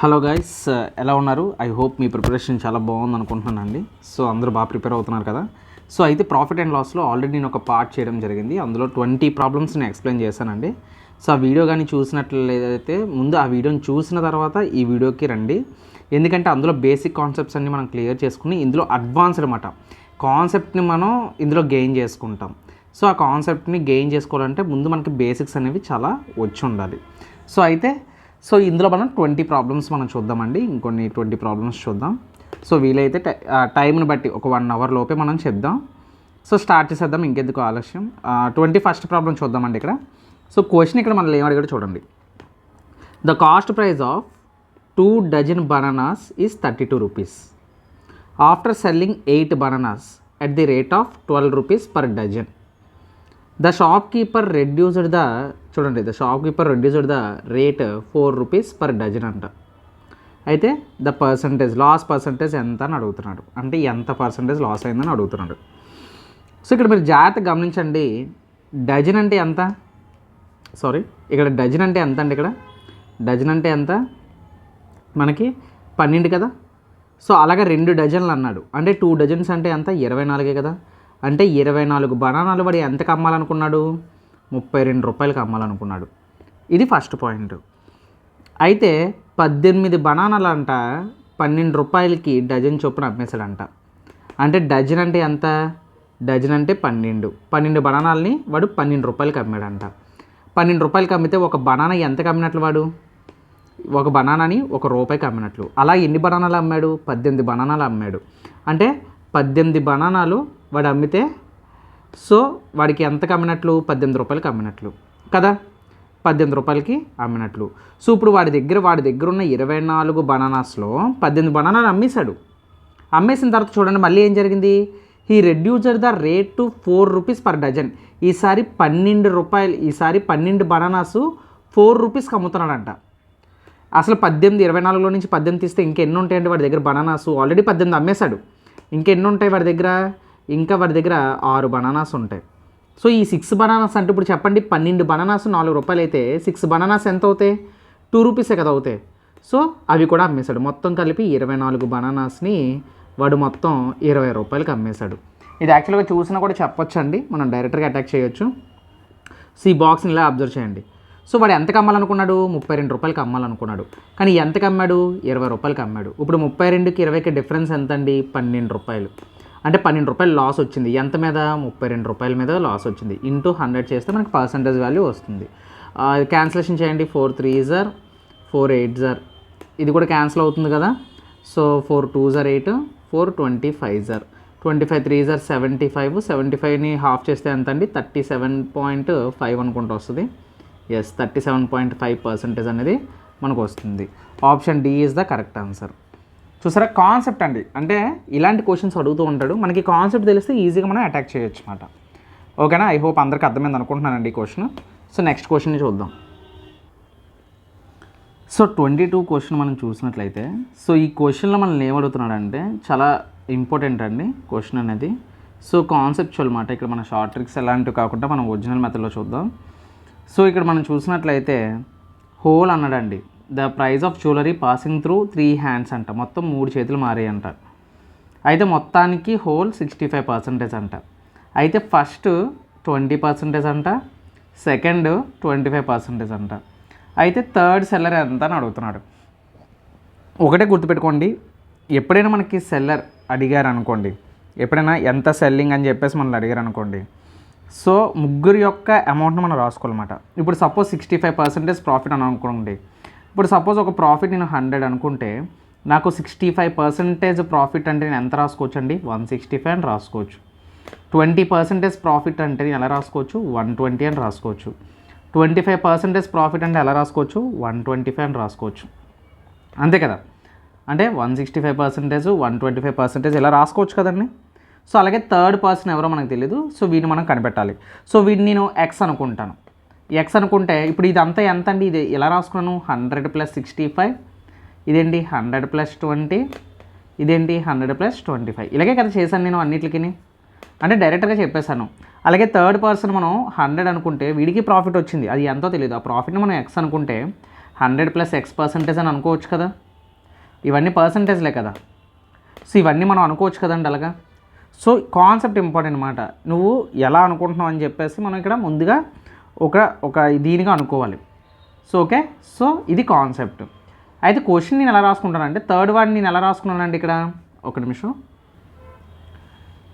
Hello guys, ఎలా ఉన్నారు? I hope me preparation చాలా బాగుంది అనుకుంటున్నానండి. సో అందరూ బాగా ప్రిపేర్ అవుతున్నారు కదా. సో అయితే ప్రాఫిట్ అండ్ లాస్లో ఆల్రెడీ నేను ఒక పార్ట్ చేయడం జరిగింది. అందులో 20 ప్రాబ్లమ్స్ నేను ఎక్స్ప్లెయిన్ చేశానండి. సో ఆ వీడియో కానీ చూసినట్లయితే ముందు ఆ వీడియోని చూసిన తర్వాత ఈ వీడియోకి రండి. ఎందుకంటే అందులో బేసిక్ కాన్సెప్ట్స్ అన్నీ మనం క్లియర్ చేసుకుని ఇందులో అడ్వాన్స్డ్ అన్నమాట కాన్సెప్ట్ని మనం ఇందులో గెయిన్ చేసుకుంటాం. సో ఆ కాన్సెప్ట్ని గెయిన్ చేసుకోవాలంటే ముందు మనకి బేసిక్స్ అనేవి చాలా వచ్చి ఉండాలి. సో ఇందులో మనం 20 ప్రాబ్లమ్స్ మనం చూద్దామండి. ఇంకొన్ని 20 ప్రాబ్లమ్స్ చూద్దాం. సో వీలైతే టైంని బట్టి ఒక 1 అవర్ లోపే మనం చెప్దాం. సో స్టార్ట్ చేసేద్దాం, ఇంకెందుకు ఆలస్యం. 21st ప్రాబ్లం చూద్దామండి. సో క్వశ్చన్ ఇక్కడ మనల్ని ఏం అడిగాడో చూడండి. The cost price of 2 dozen bananas is 32 rupees. After selling 8 bananas at the rate of 12 rupees per dozen. The shopkeeper reduced the rate 4 rupees per dozen అంట. అయితే the loss percentage ఎంత అని అడుగుతున్నాడు. అంటే ఎంత పర్సంటేజ్ లాస్ అయిందని అడుగుతున్నాడు. So ఇక్కడ మీరు జాగ్రత్తగా గమనించండి. డజన్ అంటే ఎంత? ఇక్కడ డజన్ అంటే ఎంత అండి? ఇక్కడ డజన్ అంటే ఎంత? మనకి 12 కదా. సో అలాగే 2 డజన్లు అన్నాడు. అంటే 2 డజన్స్ అంటే ఎంత? 24 కదా. అంటే 24 బనానాలు వాడు ఎంతకు అమ్మాలనుకున్నాడు? 32 రూపాయలకి అమ్మాలనుకున్నాడు. ఇది ఫస్ట్ పాయింట్. అయితే 18 బనానాలు అంట 12 రూపాయలకి డజన్ చొప్పున అమ్మేశాడంట. అంటే డజన్ అంటే ఎంత? డజన్ అంటే 12 బనానాలని వాడు 12 రూపాయలకి అమ్మాడంట. 12 రూపాయలకి అమ్మితే ఒక బనానా ఎంతకు అమ్మినట్లు? వాడు ఒక బనానాని ₹1 అమ్మినట్లు. అలా ఎన్ని బనానాలు అమ్మాడు? 18 బనానాలు అమ్మాడు. అంటే 18 బనానాలు వాడు అమ్మితే సో వాడికి ఎంతకు అమ్మినట్లు? 18 రూపాయలకి అమ్మినట్లు కదా. 18 రూపాయలకి అమ్మినట్లు. సో ఇప్పుడు వాడి దగ్గర ఉన్న 24 బనానాస్లో 18 బనానాలు అమ్మేశాడు. అమ్మేసిన తర్వాత చూడండి మళ్ళీ ఏం జరిగింది? He reduced the rate to 4 rupees per dozen. ఈసారి 12 బనానాసు 4 రూపీస్కి అమ్ముతున్నాడంట. అసలు 24లో నుంచి 18 తీస్తే ఇంకెన్ని ఉంటాయండి వాడి దగ్గర బనానాసు? ఆల్రెడీ 18 అమ్మేశాడు. ఇంకెన్ని ఉంటాయి వాడి దగ్గర? ఇంకా వాడి దగ్గర 6 బనానాస్ ఉంటాయి. సో ఈ 6 బనానాస్ అంటే ఇప్పుడు చెప్పండి, 12 బనానాస్ 4 రూపాయలు అయితే 6 బనానాస్ ఎంత అవుతాయి? 2 రూపీసే కదా అవుతాయి. సో అవి కూడా అమ్మేశాడు. మొత్తం కలిపి 24 బనానాస్ని వాడు మొత్తం 20 రూపాయలకి అమ్మేశాడు. ఇది యాక్చువల్గా చూసినా కూడా చెప్పొచ్చండి, మనం డైరెక్ట్గా అటాక్ చేయొచ్చు. సో ఈ బాక్స్ని ఇలా అబ్జర్వ్ చేయండి. సో వాడు ఎంతకు అమ్మాలనుకున్నాడు? 32 రూపాయలకి అమ్మాలనుకున్నాడు. కానీ ఎంతకు అమ్మాడు? 20 రూపాయలకి అమ్మాడు. ఇప్పుడు 32కి 20కి డిఫరెన్స్ ఎంత అండి? 12 రూపాయలు. అంటే 12 రూపాయలు లాస్ వచ్చింది. ఎంత మీద? 32 రూపాయల మీద లాస్ వచ్చింది. ఇంటూ 100 చేస్తే మనకి పర్సంటేజ్ వాల్యూ వస్తుంది. క్యాన్సిలేషన్ చేయండి. 4 3s are 4 8s are, ఇది కూడా క్యాన్సిల్ అవుతుంది కదా. So 4 2s are 8, 4 25s are 25, 3s are 75. 75ని half చేస్తే ఎంత అండి? 37.5 అనుకుంటూ వస్తుంది. ఎస్, 37.5% అనేది మనకు వస్తుంది. Option D is the correct answer. చూసారా కాన్సెప్ట్ అండి. అంటే ఇలాంటి క్వశ్చన్స్ అడుగుతూ ఉంటాడు. మనకి కాన్సెప్ట్ తెలిస్తే ఈజీగా మనం అటాక్ చేయొచ్చు అన్నమాట. ఓకేనా? ఐ హోప్ అందరికీ అర్థమైంది అనుకుంటున్నానండి ఈ క్వశ్చన్. సో నెక్స్ట్ క్వశ్చన్ని చూద్దాం. సో 22 క్వశ్చన్ మనం చూసినట్లయితే, సో ఈ క్వశ్చన్లో మనల్ని ఏమడుగుతున్నాడంటే చాలా ఇంపార్టెంట్ అండి క్వశ్చన్ అనేది. సో కాన్సెప్చువల్ మాట. ఇక్కడ మన షార్ట్ ట్రిక్స్ ఎలాంటివి కాకుండా మనం ఒరిజినల్ మెథడ్లో చూద్దాం. సో ఇక్కడ మనం చూసినట్లయితే హోల్ అన్నాడండి. The price of jewellery passing through 3 hands అంట. మొత్తం 3 చేతులు మారాయంట. అయితే మొత్తానికి హోల్ 65% అంట. అయితే ఫస్ట్ 20% అంట, సెకండ్ 25% అంట. అయితే థర్డ్ సెల్లర్ ఎంత అని అడుగుతున్నాడు. ఒకటే గుర్తుపెట్టుకోండి, ఎప్పుడైనా మనకి సెల్లర్ అడిగారు అనుకోండి, ఎప్పుడైనా ఎంత సెల్లింగ్ అని చెప్పేసి మనల్ని అడిగారు అనుకోండి, సో ముగ్గురు యొక్క అమౌంట్ని మనం రాసుకోవాలన్నమాట. ఇప్పుడు సపోజ్ 65% ప్రాఫిట్ అని అనుకోండి. ఇప్పుడు సపోజ్ ఒక ప్రాఫిట్ నేను 100 అనుకుంటే నాకు 65% ప్రాఫిట్ అంటే నేను ఎంత రాసుకోవచ్చు అండి? 165 అని రాసుకోవచ్చు. 20% ప్రాఫిట్ అంటే నేను ఎలా రాసుకోవచ్చు? 120 అని రాసుకోవచ్చు. 25% ప్రాఫిట్ అంటే ఎలా రాసుకోవచ్చు? 125 అని రాసుకోవచ్చు. అంతే కదా. అంటే 165%, 125% ఇలా రాసుకోవచ్చు కదండి. సో అలాగే థర్డ్ పర్సన్ ఎవరో మనకు తెలియదు. సో వీడిని మనం కనిపెట్టాలి. సో వీడిని నేను ఎక్స్ అనుకుంటాను. ఎక్స్ అనుకుంటే ఇప్పుడు ఇదంతా ఎంత అండి? ఇది ఎలా రాసుకున్నాను? 100 + 65, ఇదేంటి 100 + 20, ఇదేంటి 100 + 25. ఇలాగే కదా చేశాను నేను అన్నిటికి. అంటే డైరెక్ట్గా చెప్పేశాను. అలాగే థర్డ్ పర్సన్ మనం 100 అనుకుంటే వీడికి ప్రాఫిట్ వచ్చింది. అది ఎంతో తెలియదు. ఆ ప్రాఫిట్ని మనం ఎక్స్ అనుకుంటే 100 + X% అని అనుకోవచ్చు కదా. ఇవన్నీ పర్సంటేజ్లే కదా. సో ఇవన్నీ మనం అనుకోవచ్చు కదండి అలాగా. సో కాన్సెప్ట్ ఇంపార్టెంట్ అనమాట. నువ్వు ఎలా అనుకుంటున్నావు అని చెప్పేసి మనం ఇక్కడ ముందుగా ఒక దీనిగా అనుకోవాలి. సో ఓకే, సో ఇది కాన్సెప్ట్. అయితే క్వశ్చన్ నేను ఎలా రాసుకుంటానంటే థర్డ్ వర్డ్ నేను ఎలా రాసుకున్నానండి ఇక్కడ, ఒక నిమిషం.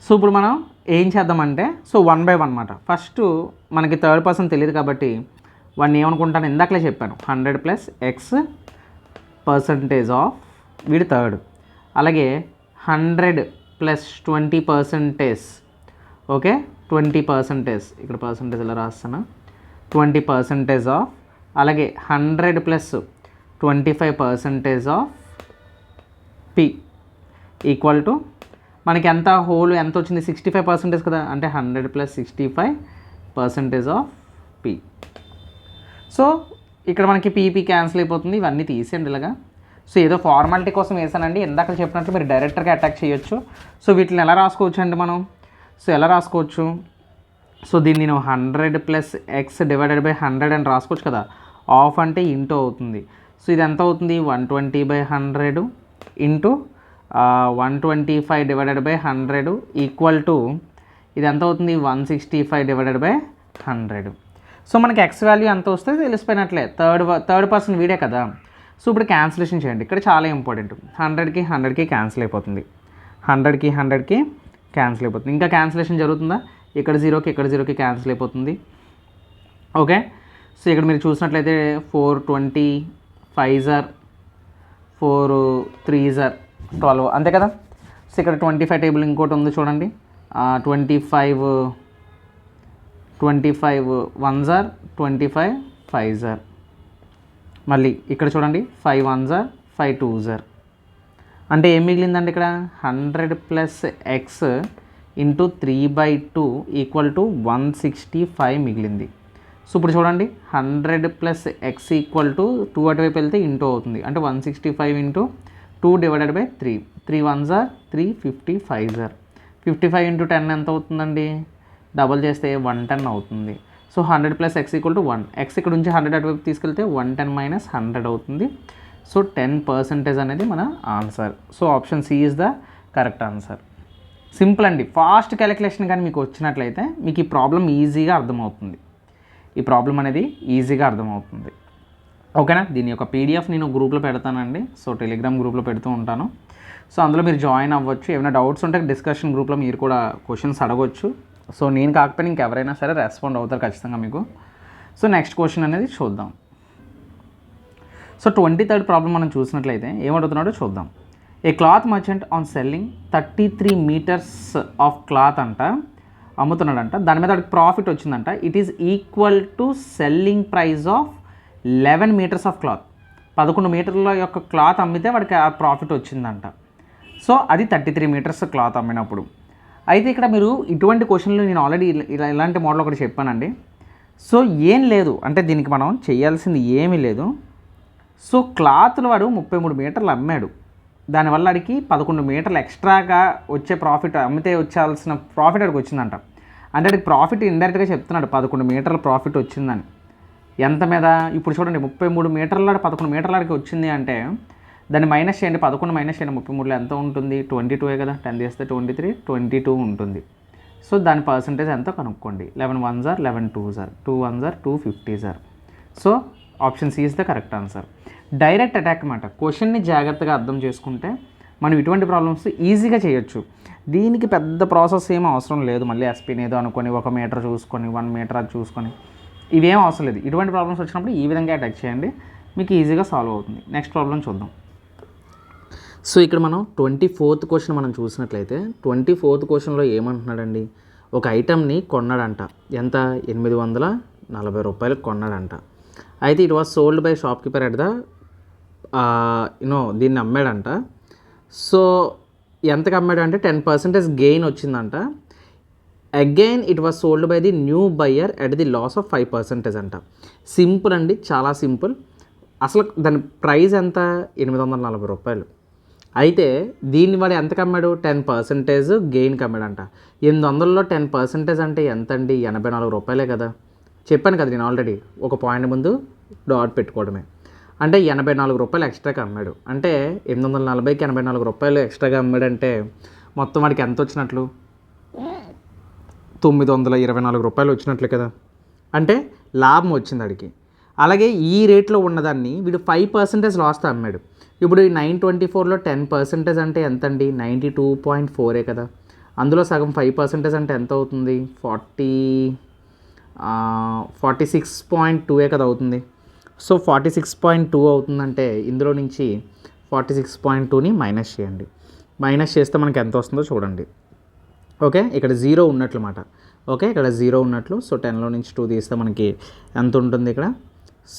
సో ఇప్పుడు మనం ఏం చేద్దామంటే సో 1/1 అన్నమాట. ఫస్ట్ మనకి థర్డ్ పర్సన్ తెలియదు కాబట్టి వాడిని ఏమనుకుంటాను, ఇందాకలే చెప్పాను 100 + x % ఆఫ్ వీడి థర్డ్, అలాగే 100 + 20%, ఓకే 20%, ఇక్కడ పర్సంటేజ్ ఎలా రాస్తాను, 20% ఆఫ్, అలాగే 100 + 25% ఆఫ్ p ఈక్వల్ టు మనకి ఎంత హోల్ ఎంత వచ్చింది 65% కదా, అంటే 100 + 65% ఆఫ్ p. సో ఇక్కడ మనకి పీపీ క్యాన్సిల్ అయిపోతుంది, ఇవన్నీ తీసేయండి ఇలాగా. సో ఏదో ఫార్మాలిటీ కోసం వేసానండి, ఇందాక చెప్పినట్టు మీరు డైరెక్టర్గా అటాక్ చేయొచ్చు. సో వీటిని ఎలా రాసుకోవచ్చు అండి మనం, సో ఎలా రాసుకోవచ్చు, సో దీన్ని నేను 100 + x / 100 అని రాసుకోవచ్చు కదా. ఆఫ్ అంటే ఇంటూ అవుతుంది. సో ఇది ఎంత అవుతుంది, 120/100 ఇంటూ 125 / 100 ఈక్వల్ టు ఇది ఎంత అవుతుంది, 165 / 100. సో మనకి ఎక్స్ వాల్యూ ఎంత వస్తే తెలిసిపోయినట్లే, థర్డ్ పర్సన్ వీడే కదా. సో ఇప్పుడు క్యాన్సిలేషన్ చేయండి, ఇక్కడ చాలా ఇంపార్టెంట్. 100కి 100కి క్యాన్సిల్ అయిపోతుంది, 100కి 100కి క్యాన్సిల్ అయిపోతుంది. ఇంకా క్యాన్సిలేషన్ జరుగుతుందా, ఇక్కడ 0కి ఇక్కడ 0కి క్యాన్సిల్ అయిపోతుంది. ఓకే, సో ఇక్కడ మీరు చూసినట్లయితే 420 5 4 3 12 అంతే కదా. సో ఇక్కడ 25 టేబుల్ ఇంకోటి ఉంది చూడండి, 25 1 25 5 మళ్ళీ ఇక్కడ చూడండి 5 1 5 2 అంటే ఏం మిగిలిందండి ఇక్కడ 100 + x ఇంటూ 3/2 ఈక్వల్ టు 165 మిగిలింది. సో ఇప్పుడు చూడండి 100 + x ఈక్వల్ టు 2 అటువైపు వెళ్తే ఇంటూ అవుతుంది, అంటే 165 ఇంటూ 2 / 3, 3 1 3 55 55 ఇంటూ 10 ఎంత అవుతుందండి, డబల్ చేస్తే 110 అవుతుంది. So 100 + x equal to 1, x ఇక్కడ నుంచి 100 అటువైపు తీసుకెళ్తే 110 - 100 అవుతుంది. సో 10% అనేది మన ఆన్సర్. So option C is the correct answer. Simple అండి, ఫాస్ట్ క్యాలిక్యులేషన్ కానీ మీకు వచ్చినట్లయితే మీకు ఈ ప్రాబ్లం ఈజీగా అర్థమవుతుంది, ఈ ప్రాబ్లం అనేది ఈజీగా అర్థమవుతుంది. ఓకేనా. దీని యొక్క పీడిఎఫ్ నేను గ్రూప్లో పెడతానండి, సో టెలిగ్రామ్ గ్రూప్లో పెడుతూ ఉంటాను. సో అందులో మీరు జాయిన్ అవ్వచ్చు. ఏమైనా డౌట్స్ ఉంటే డిస్కషన్ గ్రూప్లో మీరు కూడా క్వశ్చన్స్ అడగవచ్చు. సో నేను కాకపోయినా ఇంకెవరైనా సరే రెస్పాండ్ అవుతారు ఖచ్చితంగా మీకు. సో నెక్స్ట్ క్వశ్చన్ అనేది చూద్దాం. సో 23rd ప్రాబ్లం మనం చూసినట్లయితే ఏమడుగుతున్నాడో చూద్దాం. A cloth merchant on selling 33 meters of cloth అంట అమ్ముతున్నాడంట, దాని మీద వాడికి ప్రాఫిట్ వచ్చిందంట. It is equal to selling price of 11 meters of cloth. 11 మీటర్ల యొక్క క్లాత్ అమ్మితే వాడికి ఆ ప్రాఫిట్ వచ్చిందంట. సో అది 33 meters క్లాత్ అమ్మినప్పుడు. అయితే ఇక్కడ మీరు ఇటువంటి క్వశ్చన్లు నేను ఆల్రెడీ ఇలాంటి మోడల్ ఒకటి చెప్పానండి. సో ఏం లేదు అంటే దీనికి మనం చేయాల్సింది ఏమీ లేదు. సో క్లాత్లు వాడు 33 మీటర్లు అమ్మాడు, దానివల్ల వాడికి 11 మీటర్లు ఎక్స్ట్రాగా వచ్చే ప్రాఫిట్, అమ్మితే వచ్చాల్సిన ప్రాఫిట్ వాడికి వచ్చిందంట. అంటే వాడికి ప్రాఫిట్ ఇండైరెక్ట్గా చెప్తున్నాడు 11 మీటర్ల ప్రాఫిట్ వచ్చిందని. ఎంత మీద ఇప్పుడు చూడండి 33 మీటర్ల 11 మీటర్లకి వచ్చింది అంటే దాన్ని మైనస్ చేయండి, 11 మైనస్ చేయండి 33లో ఎంత ఉంటుంది, 22 కదా, 10 చేస్తే 23 22 ఉంటుంది. సో దాని పర్సంటేజ్ ఎంతో కనుక్కోండి. 11 1 11 2 2 1 2 50. So option C is the correct answer. Direct attack అన్నమాట. క్వశ్చన్ని జాగ్రత్తగా అర్థం చేసుకుంటే మనం ఇటువంటి ప్రాబ్లమ్స్ ఈజీగా చేయొచ్చు. దీనికి పెద్ద ప్రాసెస్ ఏం అవసరం లేదు. మళ్ళీ ఎస్పీని ఏదో అనుకొని 1 మీటర్ చూసుకొని 1 మీటర్ అది చూసుకొని ఇవేం అవసరం లేదు. ఇటువంటి ప్రాబ్లమ్స్ వచ్చినప్పుడు ఈ విధంగా అటాక్ చేయండి, మీకు ఈజీగా సాల్వ్ అవుతుంది. నెక్స్ట్ ప్రాబ్లం చూద్దాం. సో ఇక్కడ మనం 24th క్వశ్చన్ మనం చూసినట్లయితే 24th క్వశ్చన్లో ఏమంటున్నాడండి, ఒక ఐటమ్ని కొన్నాడంట, ఎంత 840 రూపాయలకు కొన్నాడంట. అయితే it was sold by shopkeeper at the దీన్ని అమ్మాడంట. సో ఎంతకు అమ్మాడు అంటే 10% గెయిన్ వచ్చిందంట. Again it was sold by the new buyer at the loss of 5% అంట. సింపుల్ అండి, చాలా సింపుల్. అసలు దాని ప్రైస్ ఎంత, 840 రూపాయలు. అయితే దీన్ని వాడు ఎంతకు అమ్మాడు, 10% గెయిన్కి అమ్మాడంట. 800లో 10% అంటే ఎంత అండి, 84 రూపాయలే కదా. చెప్పాను కదా నేను ఆల్రెడీ, ఒక పాయింట్ ముందు డాట్ పెట్టుకోవడమే. అంటే 84 రూపాయలు ఎక్స్ట్రాగా అమ్మాడు. అంటే 840కి 84 రూపాయలు ఎక్స్ట్రాగా అమ్మాడంటే మొత్తం వాడికి ఎంత వచ్చినట్లు? 924 రూపాయలు వచ్చినట్లు కదా. అంటే లాభం వచ్చింది వాడికి. అలాగే ఈ రేట్లో ఉన్నదాన్ని వీడు 5% లాస్తో అమ్మాడు. ఇప్పుడు ఈ 924లో 10% అంటే ఎంత అండి? 92.4 కదా. అందులో సగం 5% అంటే ఎంత అవుతుంది? 46.2 కదా అవుతుంది. సో 46.2 అవుతుందంటే ఇందులో నుంచి 46.2ని మైనస్ చేయండి. మైనస్ చేస్తే మనకి ఎంత వస్తుందో చూడండి. ఓకే, ఇక్కడ 0 ఉన్నట్లు మాట. ఓకే, ఇక్కడ 0 ఉన్నట్లు. సో 10లో నుంచి 2 తీస్తే మనకి ఎంత ఉంటుంది ఇక్కడ?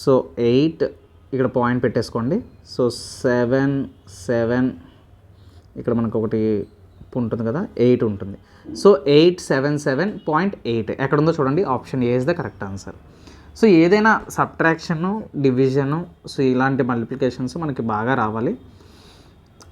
సో 8, ఇక్కడ పాయింట్ పెట్టేసుకోండి. సో 7 ఇక్కడ మనకు ఒకటి ఉంటుంది కదా, 8 ఉంటుంది. సో 877.8 ఎక్కడుందో చూడండి. Option A is the correct answer. So ఏదైనా సబ్ట్రాక్షను, డివిజను, సో ఇలాంటి మల్టిప్లికేషన్స్ మనకి బాగా రావాలి.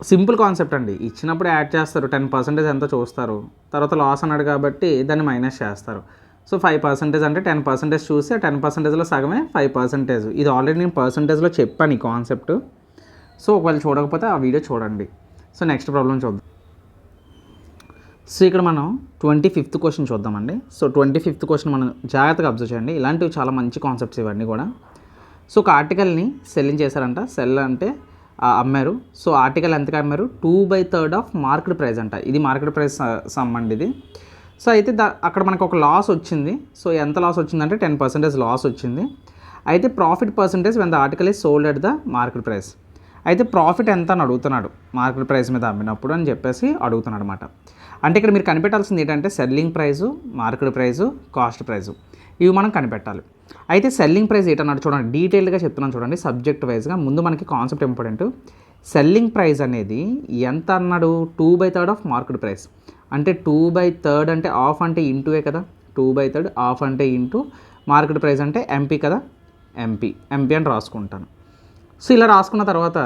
సింపుల్ కాన్సెప్ట్ అండి. ఇచ్చినప్పుడు యాడ్ చేస్తారు, 10% ఎంతో చూస్తారు, తర్వాత లాస్ అన్నాడు కాబట్టి దాన్ని మైనస్ చేస్తారు. సో 5% అంటే 10% చూసి ఆ 10%లో సగమే 5%. ఇది ఆల్రెడీ నేను పర్సంటేజ్లో చెప్పాను ఈ కాన్సెప్ట్. సో ఒకవేళ చూడకపోతే ఆ వీడియో చూడండి. సో నెక్స్ట్ ప్రాబ్లం చూద్దాం. సో ఇక్కడ మనం 25th క్వశ్చన్ చూద్దామండి. సో 25th క్వశ్చన్ మనం జాగ్రత్తగా అబ్జర్వ్ చేయండి. ఇలాంటివి చాలా మంచి కాన్సెప్ట్స్ ఇవన్నీ కూడా. సో ఒక ఆర్టికల్ని సెల్లింగ్ చేశారంట. సెల్ అంటే అమ్మారు. సో ఆర్టికల్ ఎంతగా అమ్మారు? 2/3 ఆఫ్ మార్కెట్ ప్రైస్ అంట. ఇది మార్కెట్ ప్రైస్ సమ్ అండి ఇది. సో అయితే అక్కడ మనకు ఒక లాస్ వచ్చింది. సో ఎంత లాస్ వచ్చిందంటే 10% లాస్ వచ్చింది. అయితే profit percentage when the article is sold at the market price. అయితే ప్రాఫిట్ ఎంత అని అడుగుతున్నాడు, మార్కెట్ ప్రైస్ మీద అమ్మినప్పుడు అని చెప్పేసి అడుగుతున్నాడు అనమాట. అంటే ఇక్కడ మీరు కనిపెట్టాల్సింది ఏంటంటే selling price, market price, cost price, ఇవి మనం కనిపెట్టాలి. అయితే సెల్లింగ్ ప్రైస్ ఏంటన్నాడు చూడండి, డీటెయిల్డ్గా చెప్తున్నాను చూడండి. సబ్జెక్ట్ వైజ్గా ముందు మనకి కాన్సెప్ట్ ఇంపార్టెంట్. సెల్లింగ్ ప్రైస్ అనేది ఎంత అన్నాడు? 2/3 ఆఫ్ మార్కెట్ ప్రైస్. అంటే 2/3 అంటే ఆఫ్ అంటే ఇంటూఏ కదా. 2/3 ఆఫ్ అంటే ఇంటూ మార్కెట్ ప్రైస్ అంటే ఎంపీ కదా. ఎంపీ అని రాసుకుంటాను. సో ఇలా రాసుకున్న తర్వాత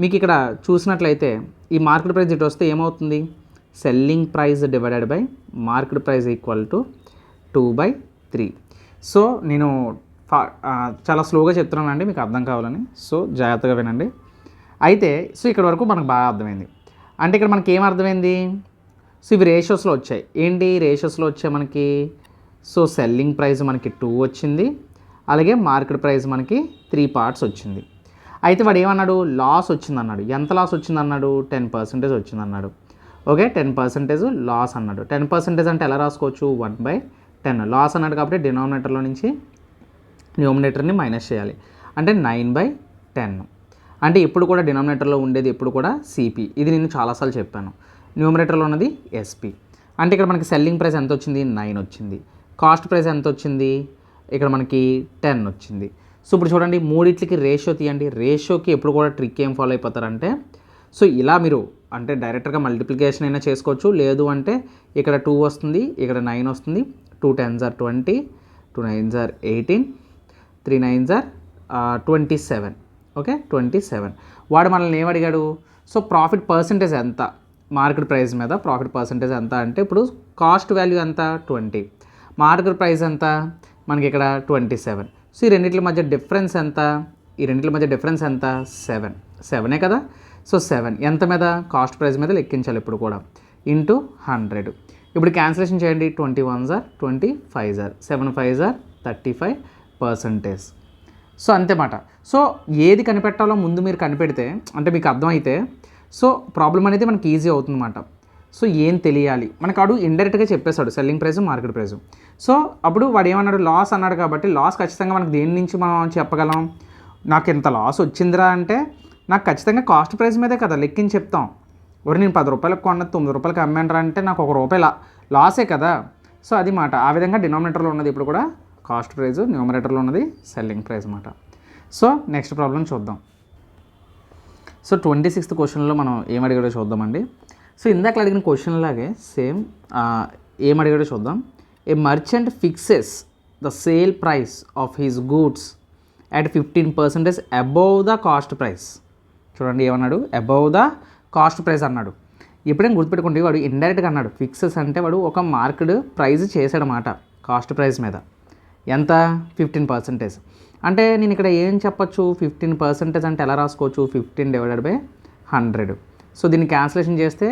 మీకు ఇక్కడ చూసినట్లయితే ఈ మార్కెట్ ప్రైస్ ఇటు వస్తే ఏమవుతుంది? Selling price divided by market price equal to 2/3. So నేను చాలా స్లోగా చెప్తున్నానండి మీకు అర్థం కావాలని. సో జాగ్రత్తగా వినండి. అయితే సో ఇక్కడ వరకు మనకు బాగా అర్థమైంది. అంటే ఇక్కడ మనకి ఏం అర్థమైంది? సో ఇవి రేషియోస్లో వచ్చాయి. ఏంటి రేషియోస్లో వచ్చాయి మనకి? సో సెల్లింగ్ ప్రైస్ మనకి 2 వచ్చింది, అలాగే మార్కెట్ ప్రైస్ మనకి 3 పార్ట్స్ వచ్చింది. అయితే వాడు ఏమన్నాడు? లాస్ వచ్చిందన్నాడు. ఎంత లాస్ వచ్చిందన్నాడు? 10% వచ్చిందన్నాడు. ఓకే, 10% లాస్ అన్నాడు. 10% అంటే ఎలా రాసుకోవచ్చు? 1/10. లాస్ అన్నాడు కాబట్టి డినామినేటర్లో నుంచి న్యూమినేటర్ని మైనస్ చేయాలి. అంటే 9/10. అంటే ఇప్పుడు కూడా డినామినేటర్లో ఉండేది ఎప్పుడు కూడా సిపి. ఇది నేను చాలాసార్లు చెప్పాను. న్యూమినేటర్లో ఉన్నది ఎస్పి. అంటే ఇక్కడ మనకి సెల్లింగ్ ప్రైస్ ఎంత వచ్చింది? 9 వచ్చింది. కాస్ట్ ప్రైస్ ఎంత వచ్చింది? ఇక్కడ మనకి 10 వచ్చింది. సో ఇప్పుడు చూడండి, మూడిట్లకి రేషియో తీయండి. రేషియోకి ఎప్పుడు కూడా ట్రిక్ ఏం ఫాలో అయిపోతారంటే, సో ఇలా మీరు అంటే డైరెక్ట్గా మల్టిప్లికేషన్ అయినా చేసుకోవచ్చు, లేదు అంటే ఇక్కడ 2 వస్తుంది, ఇక్కడ 9 వస్తుంది. 2 10s are 20, 2 9s are 18, 3 9s are 27. Okay, 27. వాడు మనల్ని ఏమడిగాడు? సో ప్రాఫిట్ పర్సంటేజ్ ఎంత మార్కెట్ ప్రైస్ మీద? ప్రాఫిట్ పర్సంటేజ్ ఎంత అంటే ఇప్పుడు కాస్ట్ వాల్యూ ఎంత? 20. మార్కెట్ ప్రైస్ ఎంత? మనకి ఇక్కడ 27. సో ఈ రెండింటి మధ్య డిఫరెన్స్ ఎంత? ఈ రెండింటి మధ్య డిఫరెన్స్ ఎంత? 7 కదా. సో 7 ఎంత మీద? కాస్ట్ ప్రైస్ మీద లెక్కించాలి ఇప్పుడు కూడా, ఇంటూ 100. ఇప్పుడు క్యాన్సిలేషన్ చేయండి. 21s are 25s are 7 5s are 35%. So అంతేమాట. So ఏది కనిపెట్టాలో ముందు మీరు కనిపెడితే అంటే మీకు అర్థమైతే సో ప్రాబ్లం అనేది మనకి ఈజీ అవుతుందన్నమాట. సో ఏం తెలియాలి మనకు? అడు ఇండైరెక్ట్గా చెప్పేశాడు selling price, market price. So అప్పుడు వాడు ఏమన్నాడు? లాస్ అన్నాడు కాబట్టి లాస్ ఖచ్చితంగా మనకు దేని నుంచి మనం చెప్పగలం? నాకు ఇంత లాస్ వచ్చిందిరా అంటే నాకు ఖచ్చితంగా కాస్ట్ ప్రైస్ మీదే కదా లెక్కించి చెప్తాం. ఒకటి నేను 10 రూపాయలకు కొన్నది 9 రూపాయలకి అమ్మానరా అంటే నాకు ₹1 లాసే కదా. సో అది మాట. ఆ విధంగా డినామినేటర్లో ఉన్నది ఇప్పుడు కూడా కాస్ట్ ప్రైస్, న్యూమరేటర్లో ఉన్నది సెల్లింగ్ ప్రైస్ మాట. సో నెక్స్ట్ ప్రాబ్లం చూద్దాం. సో 26th క్వశ్చన్లో మనం ఏం అడిగాడో చూద్దామండి. సో ఇందాక అడిగిన క్వశ్చన్ లాగే సేమ్ ఏం అడిగాడో చూద్దాం. ఏ merchant fixes the sale price of his goods at 15% above the cost price. చూడండి ఏమన్నాడు? అబోవ్ ద కాస్ట్ ప్రైస్ అన్నాడు. ఎప్పుడైనా గుర్తుపెట్టుకోండి, వాడు ఇండైరెక్ట్గా అన్నాడు. ఫిక్సెస్ అంటే వాడు ఒక మార్కెట్ ప్రైస్ చేశాడనమాట కాస్ట్ ప్రైస్ మీద. ఎంత? 15%. అంటే నేను ఇక్కడ ఏం చెప్పచ్చు, 15% అంటే ఎలా రాసుకోవచ్చు, 15/100. సో దీన్ని క్యాన్సిలేషన్ చేస్తే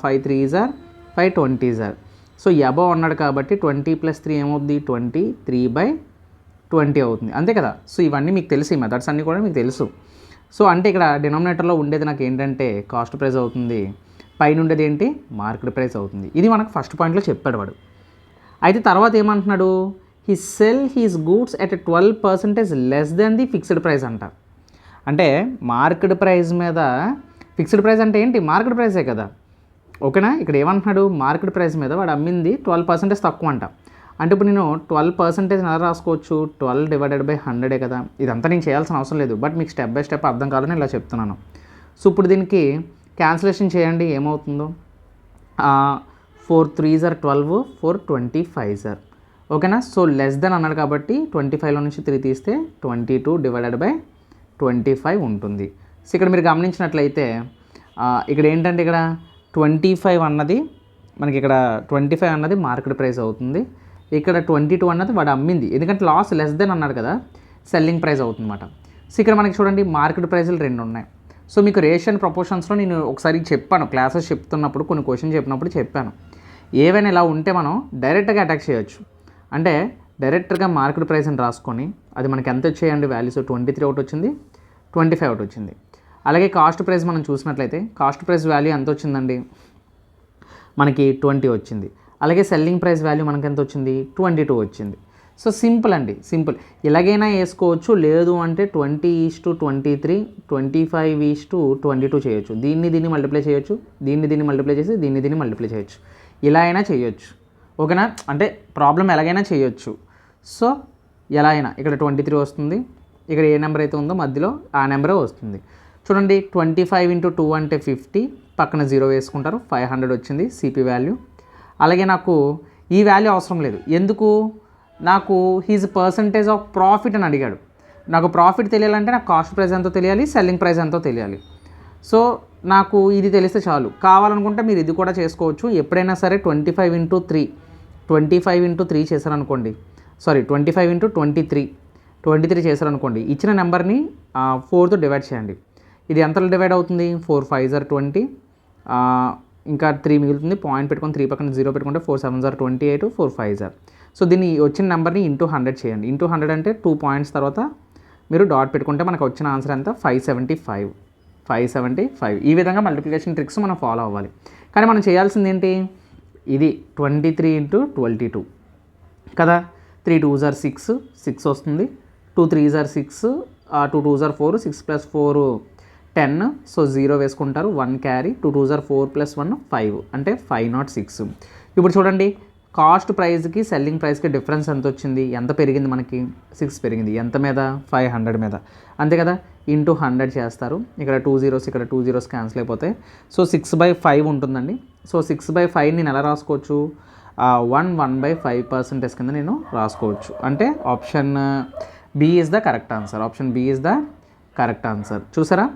5 3s are 5 20s are. So above అన్నాడు కాబట్టి 20 + 3 ఏమవుతుంది, 23/20 అవుతుంది, అంతే కదా. సో ఇవన్నీ మీకు తెలుసు, ఈ మెథడ్స్ అన్నీ కూడా మీకు తెలుసు. సో అంటే ఇక్కడ డినామినేటర్లో ఉండేది నాకు ఏంటంటే కాస్ట్ ప్రైస్ అవుతుంది, పైన ఉండేది ఏంటి, మార్కెట్ ప్రైస్ అవుతుంది. ఇది మనకు ఫస్ట్ పాయింట్లో చెప్పాడు వాడు. అయితే తర్వాత ఏమంటున్నాడు, he cell he's goods at 12% less than the fixed price అంట. అంటే మార్కెట్ ప్రైస్ మీద ఫిక్స్డ్ ప్రైస్ అంటే ఏంటి, మార్కెట్ ప్రైసే కదా, ఓకేనా. ఇక్కడ ఏమంటున్నాడు, మార్కెట్ ప్రైస్ మీద వాడు అమ్మింది 12% తక్కువ అంట. అంటే ఇప్పుడు నేను 12% ఎలా రాసుకోవచ్చు, 12/100 కదా. ఇదంతా నేను చేయాల్సిన అవసరం లేదు, బట్ మీకు స్టెప్ బై స్టెప్ అర్థం కావాలని ఇలా చెప్తున్నాను. సో ఇప్పుడు దీనికి క్యాన్సిలేషన్ చేయండి, ఏమవుతుందో 4 3s are 12, 4 25s are, ఓకేనా. సో లెస్ దెన్ అన్నాడు కాబట్టి 25లో నుంచి 3 తీస్తే 22/25 ఉంటుంది. సో ఇక్కడ మీరు గమనించినట్లయితే ఇక్కడ ఏంటంటే ఇక్కడ 25 అన్నది మనకి, ఇక్కడ 25 అన్నది మార్కెట్ ప్రైస్ అవుతుంది, ఇక్కడ 22 అన్నది వాడు అమ్మింది, ఎందుకంటే లాస్ లెస్ దెన్ అన్నాడు కదా, సెల్లింగ్ ప్రైస్ అవుతుంది అన్నమాట. సో ఇక్కడ మనకి చూడండి మార్కెట్ ప్రైస్లు 2 ఉన్నాయి. సో మీకు రేషియో ప్రపోర్షన్స్లో నేను ఒకసారి చెప్పాను, క్లాసెస్ చెప్తున్నప్పుడు కొన్ని క్వశ్చన్ చెప్పినప్పుడు చెప్పాను, ఏవైనా ఇలా ఉంటే మనం డైరెక్ట్గా అటాక్ చేయొచ్చు. అంటే డైరెక్ట్గా మార్కెట్ ప్రైస్ని రాసుకొని అది మనకి ఎంత వచ్చాయండి వాల్యూస్, 23 ఒకటి వచ్చింది, 25 ఒకటి వచ్చింది. అలాగే కాస్ట్ ప్రైస్ మనం చూసినట్లయితే కాస్ట్ ప్రైస్ వాల్యూ ఎంత వచ్చిందండి, మనకి 20 వచ్చింది. అలాగే సెల్లింగ్ ప్రైస్ వాల్యూ మనకి ఎంత వచ్చింది, 22 వచ్చింది. సో సింపుల్ అండి, సింపుల్. ఇలాగైనా వేసుకోవచ్చు, లేదు అంటే 20:23, 25:22 చేయొచ్చు. దీన్ని మల్టిప్లై చేయొచ్చు, దీన్ని మల్టిప్లై చేసి దీన్ని మల్టిప్లై చేయొచ్చు, ఇలా అయినా చేయొచ్చు, ఓకేనా. అంటే ప్రాబ్లం ఎలాగైనా చేయొచ్చు. సో ఎలా అయినా ఇక్కడ 23 వస్తుంది, ఇక్కడ ఏ నెంబర్ అయితే ఉందో మధ్యలో ఆ నెంబరే వస్తుంది. చూడండి 25 × 2 అంటే 50, పక్కన 0 వేసుకుంటారు, 500 వచ్చింది సిపి వాల్యూ. అలాగే నాకు ఈ వాల్యూ అవసరం లేదు, ఎందుకు, నాకు హీజ్ పర్సంటేజ్ ఆఫ్ ప్రాఫిట్ అని అడిగాడు. నాకు ప్రాఫిట్ తెలియాలంటే నాకు కాస్ట్ ప్రైస్ ఎంతో తెలియాలి, సెల్లింగ్ ప్రైస్ ఎంతో తెలియాలి. సో నాకు ఇది తెలిస్తే చాలు. కావాలనుకుంటే మీరు ఇది కూడా చేసుకోవచ్చు. ఎప్పుడైనా సరే 25 × 3 చేశారనుకోండి, సారీ 25 × 23 చేశారనుకోండి, ఇచ్చిన నెంబర్ని 4తో డివైడ్ చేయండి. ఇది ఎంతలో డివైడ్ అవుతుంది, 4 5s are 20, ఇంకా 3 మిగులుతుంది, పాయింట్ పెట్టుకొని 3 పక్కన 0 పెట్టుకుంటే 4 7s are 28, 4 5s are. So దీన్ని వచ్చిన నెంబర్ని ఇంటూ 100 చేయండి. ఇంటూ 100 అంటే 2 పాయింట్స్ తర్వాత మీరు డాట్ పెట్టుకుంటే మనకు వచ్చిన ఆన్సర్ ఎంత, 575. ఈ విధంగా మల్టిప్లికేషన్ ట్రిక్స్ మనం ఫాలో అవ్వాలి. కానీ మనం చేయాల్సింది ఏంటి, ఇది 23 × 22 కదా, 3 2s are 6 వస్తుంది, 2 3s are 6, 2 2s are 4, 6 + 4 10. So 0 వేసుకుంటారు, 1 క్యారీ, 2 2s are 4 + 1 5 అంటే 506. ఇప్పుడు చూడండి కాస్ట్ ప్రైస్కి సెల్లింగ్ ప్రైస్కి డిఫరెన్స్ ఎంత వచ్చింది, ఎంత పెరిగింది, మనకి 6 పెరిగింది, ఎంత మీద, 500 మీద, అంతే కదా. ఇంటూ 100 చేస్తారు, ఇక్కడ 2 zeros ఇక్కడ 2 zeros క్యాన్సిల్ అయిపోతాయి. సో 6/5 ఉంటుందండి. సో 6/5 నేను ఎలా రాసుకోవచ్చు, 1/5% కింద నేను రాసుకోవచ్చు. అంటే option B is the correct answer, option B is the correct answer. చూసారా.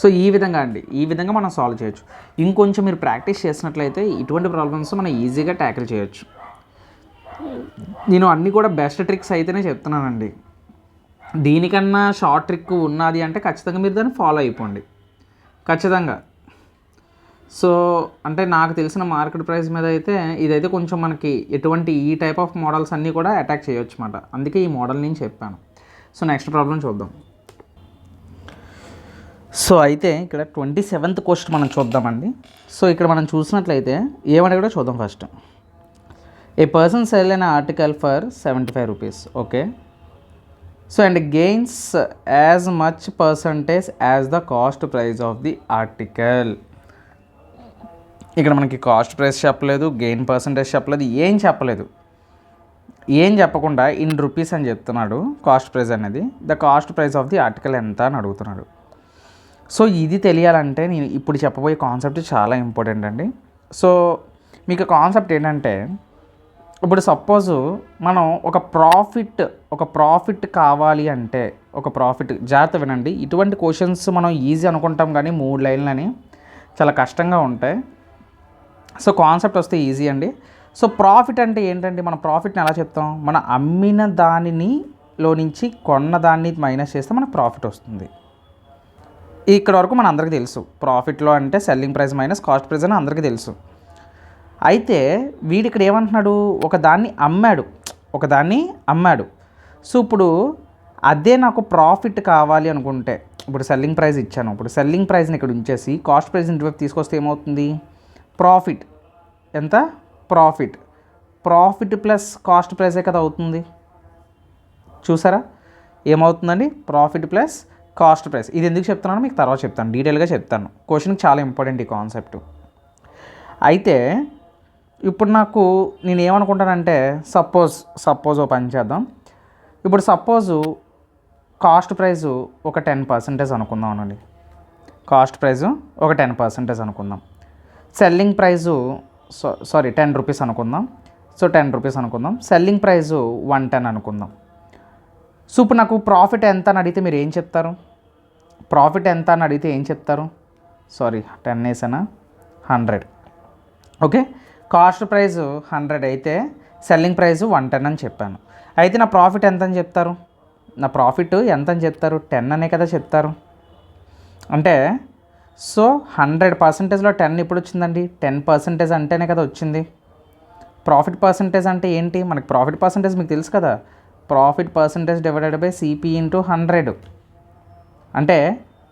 సో ఈ విధంగా అండి, ఈ విధంగా మనం సాల్వ్ చేయొచ్చు. ఇంకొంచెం మీరు ప్రాక్టీస్ చేసినట్లయితే ఇటువంటి ప్రాబ్లమ్స్ మనం ఈజీగా ట్యాకిల్ చేయొచ్చు. నేను అన్నీ కూడా బెస్ట్ ట్రిక్స్ అయితేనే చెప్తున్నానండి. దీనికన్నా షార్ట్ ట్రిక్ ఉన్నది అంటే ఖచ్చితంగా మీరు దాన్ని ఫాలో అయిపోండి, ఖచ్చితంగా. సో అంటే నాకు తెలిసిన మార్కెట్ ప్రైస్ మీద అయితే ఇదైతే కొంచెం మనకి ఎటువంటి ఈ టైప్ ఆఫ్ మోడల్స్ అన్నీ కూడా అటాక్ చేయొచ్చు అన్నమాట. అందుకే ఈ మోడల్ నేను చెప్పాను. సో నెక్స్ట్ ప్రాబ్లం చూద్దాం. సో అయితే ఇక్కడ 27th క్వశ్చన్ మనం చూద్దామండి. సో ఇక్కడ మనం చూసినట్లయితే ఏమని కూడా చూద్దాం. First A person cell an article for 75 rupees, okay. So and gains as much percentage as the cost price of the article. ఇక్కడ మనకి కాస్ట్ ప్రైస్ చెప్పలేదు, గెయిన్ పర్సంటేజ్ చెప్పలేదు, ఏం చెప్పలేదు. ఏం చెప్పకుండా ఇన్ రూపీస్ అని చెప్తున్నాడు కాస్ట్ ప్రైస్ అనేది. The cost price of the article ఎంత అని అడుగుతున్నాడు. సో ఇది తెలియాలంటే నేను ఇప్పుడు చెప్పబోయే కాన్సెప్ట్ చాలా ఇంపార్టెంట్ అండి. సో మీకు కాన్సెప్ట్ ఏంటంటే, ఇప్పుడు సపోజ్ మనం ఒక ప్రాఫిట్ కావాలి అంటే, ఒక ప్రాఫిట్, జాగ్రత్త వినండి, ఇటువంటి క్వశ్చన్స్ మనం ఈజీ అనుకుంటాం కానీ 3 లైన్లని చాలా కష్టంగా ఉంటాయి. సో కాన్సెప్ట్ వస్తే ఈజీ అండి. సో ప్రాఫిట్ అంటే ఏంటంటే, మన ప్రాఫిట్ని ఎలా చెప్తాం, మన అమ్మిన దానిని లో నుంచి కొన్న దాన్ని మైనస్ చేస్తే మనకు ప్రాఫిట్ వస్తుంది. ఇక్కడ వరకు మన అందరికీ తెలుసు, ప్రాఫిట్లో అంటే selling price minus cost price అని అందరికీ తెలుసు. అయితే వీడు ఇక్కడ ఏమంటున్నాడు, ఒక దాన్ని అమ్మాడు. సో ఇప్పుడు అదే నాకు ప్రాఫిట్ కావాలి అనుకుంటే, ఇప్పుడు సెల్లింగ్ ప్రైస్ ఇచ్చాను, ఇప్పుడు సెల్లింగ్ ప్రైస్ని ఇక్కడ ఉంచేసి కాస్ట్ ప్రైస్ని ఇటువైపు తీసుకొస్తే ఏమవుతుంది, ప్రాఫిట్ ఎంత, ప్రాఫిట్ ప్లస్ కాస్ట్ ప్రైసే కదా అవుతుంది. చూసారా ఏమవుతుందండి, ప్రాఫిట్ ప్లస్ కాస్ట్ ప్రైస్. ఇది ఎందుకు చెప్తున్నానో మీకు తర్వాత చెప్తాను, డీటెయిల్గా చెప్తాను. క్వశ్చన్కి చాలా ఇంపార్టెంట్ ఈ కాన్సెప్ట్. అయితే ఇప్పుడు నేను ఏమనుకుంటానంటే, సపోజ్ ఓ పని చేద్దాం. ఇప్పుడు సపోజు కాస్ట్ ప్రైజు ఒక 10% అనుకుందాం అనండి. కాస్ట్ ప్రైజు ఒక 10% అనుకుందాం. సెల్లింగ్ ప్రైజు 10 రూపీస్ అనుకుందాం. సో 10 రూపీస్ అనుకుందాం. సెల్లింగ్ ప్రైజు 110 అనుకుందాం. సో ఇప్పుడు నాకు ప్రాఫిట్ ఎంత అని అడిగితే మీరు ఏం చెప్తారు, 10 వేసానా, 100. ఓకే, కాస్ట్ ప్రైస్ 100 అయితే సెల్లింగ్ ప్రైస్ 110 అని చెప్పాను. అయితే నా ప్రాఫిట్ ఎంత అని చెప్తారు, 10 అనే కదా చెప్తారు. అంటే సో 100%లో 10 ఇప్పుడు వచ్చిందండి, 10% అంటేనే కదా వచ్చింది. ప్రాఫిట్ పర్సంటేజ్ అంటే ఏంటి, మనకి ప్రాఫిట్ పర్సంటేజ్ మీకు తెలుసు కదా, profit percentage divided by CP into 100. అంటే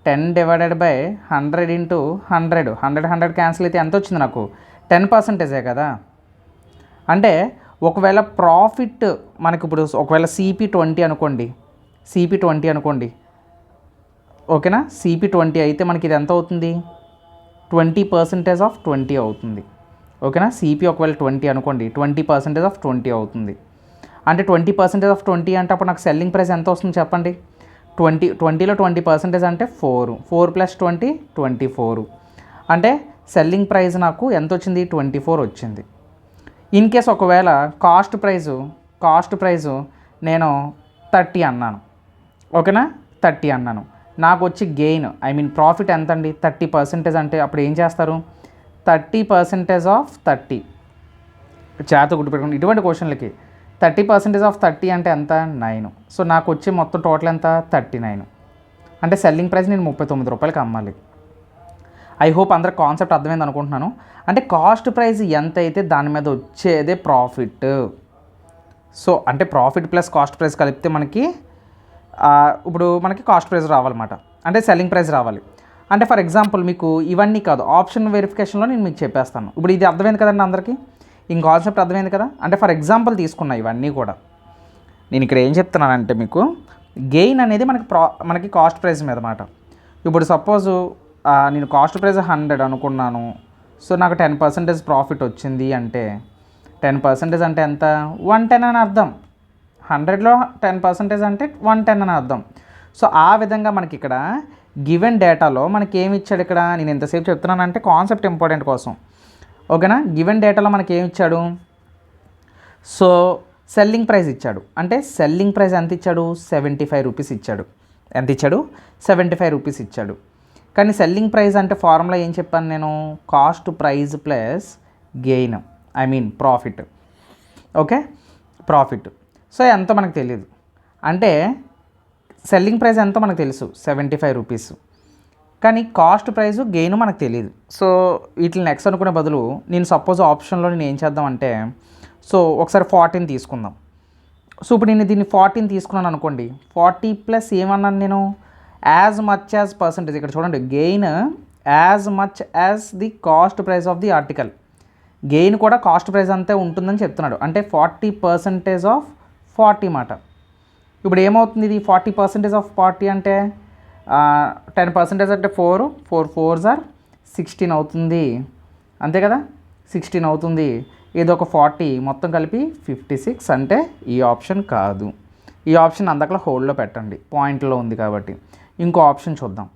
10 డివైడెడ్ బై 100 ఇంటూ 100 క్యాన్సిల్ అయితే ఎంత వచ్చింది నాకు, 10%ఏ కదా. అంటే ఒకవేళ ప్రాఫిట్ మనకి ఇప్పుడు ఒకవేళ సిపి 20 అనుకోండి, ఓకేనా, సిపి 20 అయితే మనకి ఇది ఎంత అవుతుంది, 20% ఆఫ్ 20 అవుతుంది. ఓకేనా, సిపి ఒకవేళ 20 అనుకోండి, 20% ఆఫ్ 20 అవుతుంది. అంటే 20% ఆఫ్ 20 అంటే అప్పుడు నాకు సెల్లింగ్ ప్రైస్ ఎంత వస్తుంది చెప్పండి, 20లో 20% అంటే 4 ప్లస్ 20 24. అంటే సెల్లింగ్ ప్రైస్ నాకు ఎంత వచ్చింది, 24 వచ్చింది. ఇన్ కేస్ ఒకవేళ కాస్ట్ ప్రైజు నేను 30 అన్నాను, ఓకేనా, 30 అన్నాను, నాకు వచ్చి గెయిన్ ప్రాఫిట్ ఎంత అండి, 30%. అంటే అప్పుడు ఏం చేస్తారు, 30% ఆఫ్ 30 చేత గుర్తుపెట్టుకోండి. ఇటువంటి క్వశ్చన్లకి 30% ఆఫ్ 30 అంటే ఎంత, 9. సో నాకు వచ్చే మొత్తం టోటల్ ఎంత, 39. అంటే సెల్లింగ్ ప్రైస్ నేను 39 రూపాయలకి అమ్మాలి. ఐ హోప్ అందరికి కాన్సెప్ట్ అర్థమైంది అనుకుంటున్నాను. అంటే కాస్ట్ ప్రైస్ ఎంత అయితే దాని మీద వచ్చేదే ప్రాఫిట్. సో అంటే ప్రాఫిట్ ప్లస్ కాస్ట్ ప్రైస్ కలిపితే మనకి ఇప్పుడు మనకి కాస్ట్ ప్రైస్ రావాలన్నమాట, అంటే సెల్లింగ్ ప్రైస్ రావాలి. అంటే ఫర్ ఎగ్జాంపుల్ మీకు ఇవన్నీ కాదు, ఆప్షన్ వెరిఫికేషన్లో నేను మీకు చెప్పేస్తాను. ఇప్పుడు ఇది అర్థమైంది కదండి అందరికీ, ఇంక కాన్సెప్ట్ అర్థమైంది కదా. అంటే ఫర్ ఎగ్జాంపుల్ తీసుకున్నా ఇవన్నీ కూడా, నేను ఇక్కడ ఏం చెప్తున్నానంటే మీకు గెయిన్ అనేది మనకి కాస్ట్ ప్రైస్ మీద మాట. ఇప్పుడు సపోజు నేను కాస్ట్ ప్రైస్ 100 అనుకున్నాను, సో నాకు 10% ప్రాఫిట్ వచ్చింది అంటే 10% అంటే ఎంత, 110 అని అర్థం. 100లో 10% అంటే 110 అని అర్థం. సో ఆ విధంగా మనకి ఇక్కడ గివెన్ డేటాలో మనకి ఏమి ఇచ్చాడు, ఇక్కడ నేను ఎంతసేపు చెప్తున్నానంటే కాన్సెప్ట్ ఇంపార్టెంట్ కోసం, ఓకేనా. గివెన్ డేటాలో మనకి ఏమి ఇచ్చాడు, సో సెల్లింగ్ ప్రైస్ ఇచ్చాడు. అంటే సెల్లింగ్ ప్రైస్ ఎంత ఇచ్చాడు, 75 రూపీస్ ఇచ్చాడు. ఎంత ఇచ్చాడు, 75 రూపీస్ ఇచ్చాడు. కానీ సెల్లింగ్ ప్రైస్ అంటే ఫార్ములా ఏం చెప్పాను నేను, cost price plus gain, profit. Okay, profit. So ఎంతో మనకు తెలియదు, అంటే సెల్లింగ్ ప్రైస్ ఎంతో మనకు తెలుసు 75 రూపీస్, కానీ కాస్ట్ ప్రైస్ గెయిన్ మనకు తెలియదు. సో వీటిని నెక్స్ట్ అనుకునే బదులు నేను సపోజ్ ఆప్షన్లో నేను ఏం చేద్దామంటే, సో ఒకసారి 14 తీసుకుందాం. సో ఇప్పుడు నేను దీన్ని 14 తీసుకున్నాను అనుకోండి, 40 ప్లస్ ఏమన్నాను నేను, యాజ్ మచ్ యాజ్ పర్సంటేజ్. ఇక్కడ చూడండి, gain as much as the cost price of the article. Gain కూడా కాస్ట్ ప్రైస్ అంతే ఉంటుందని చెప్తున్నాడు. అంటే 40% ఆఫ్ 40 మాట. ఇప్పుడు ఏమవుతుంది ఇది, 40% ఆఫ్ 40 అంటే 10% అంటే 4 4 ఆర్ 16 అవుతుంది, అంతే కదా, 16 అవుతుంది. ఇదొక 40 మొత్తం కలిపి 56. అంటే ఈ ఆప్షన్ కాదు, ఈ ఆప్షన్ అందకలా హోల్డ్లో పెట్టండి, పాయింట్లో ఉంది కాబట్టి. ఇంకో ఆప్షన్ చూద్దాం.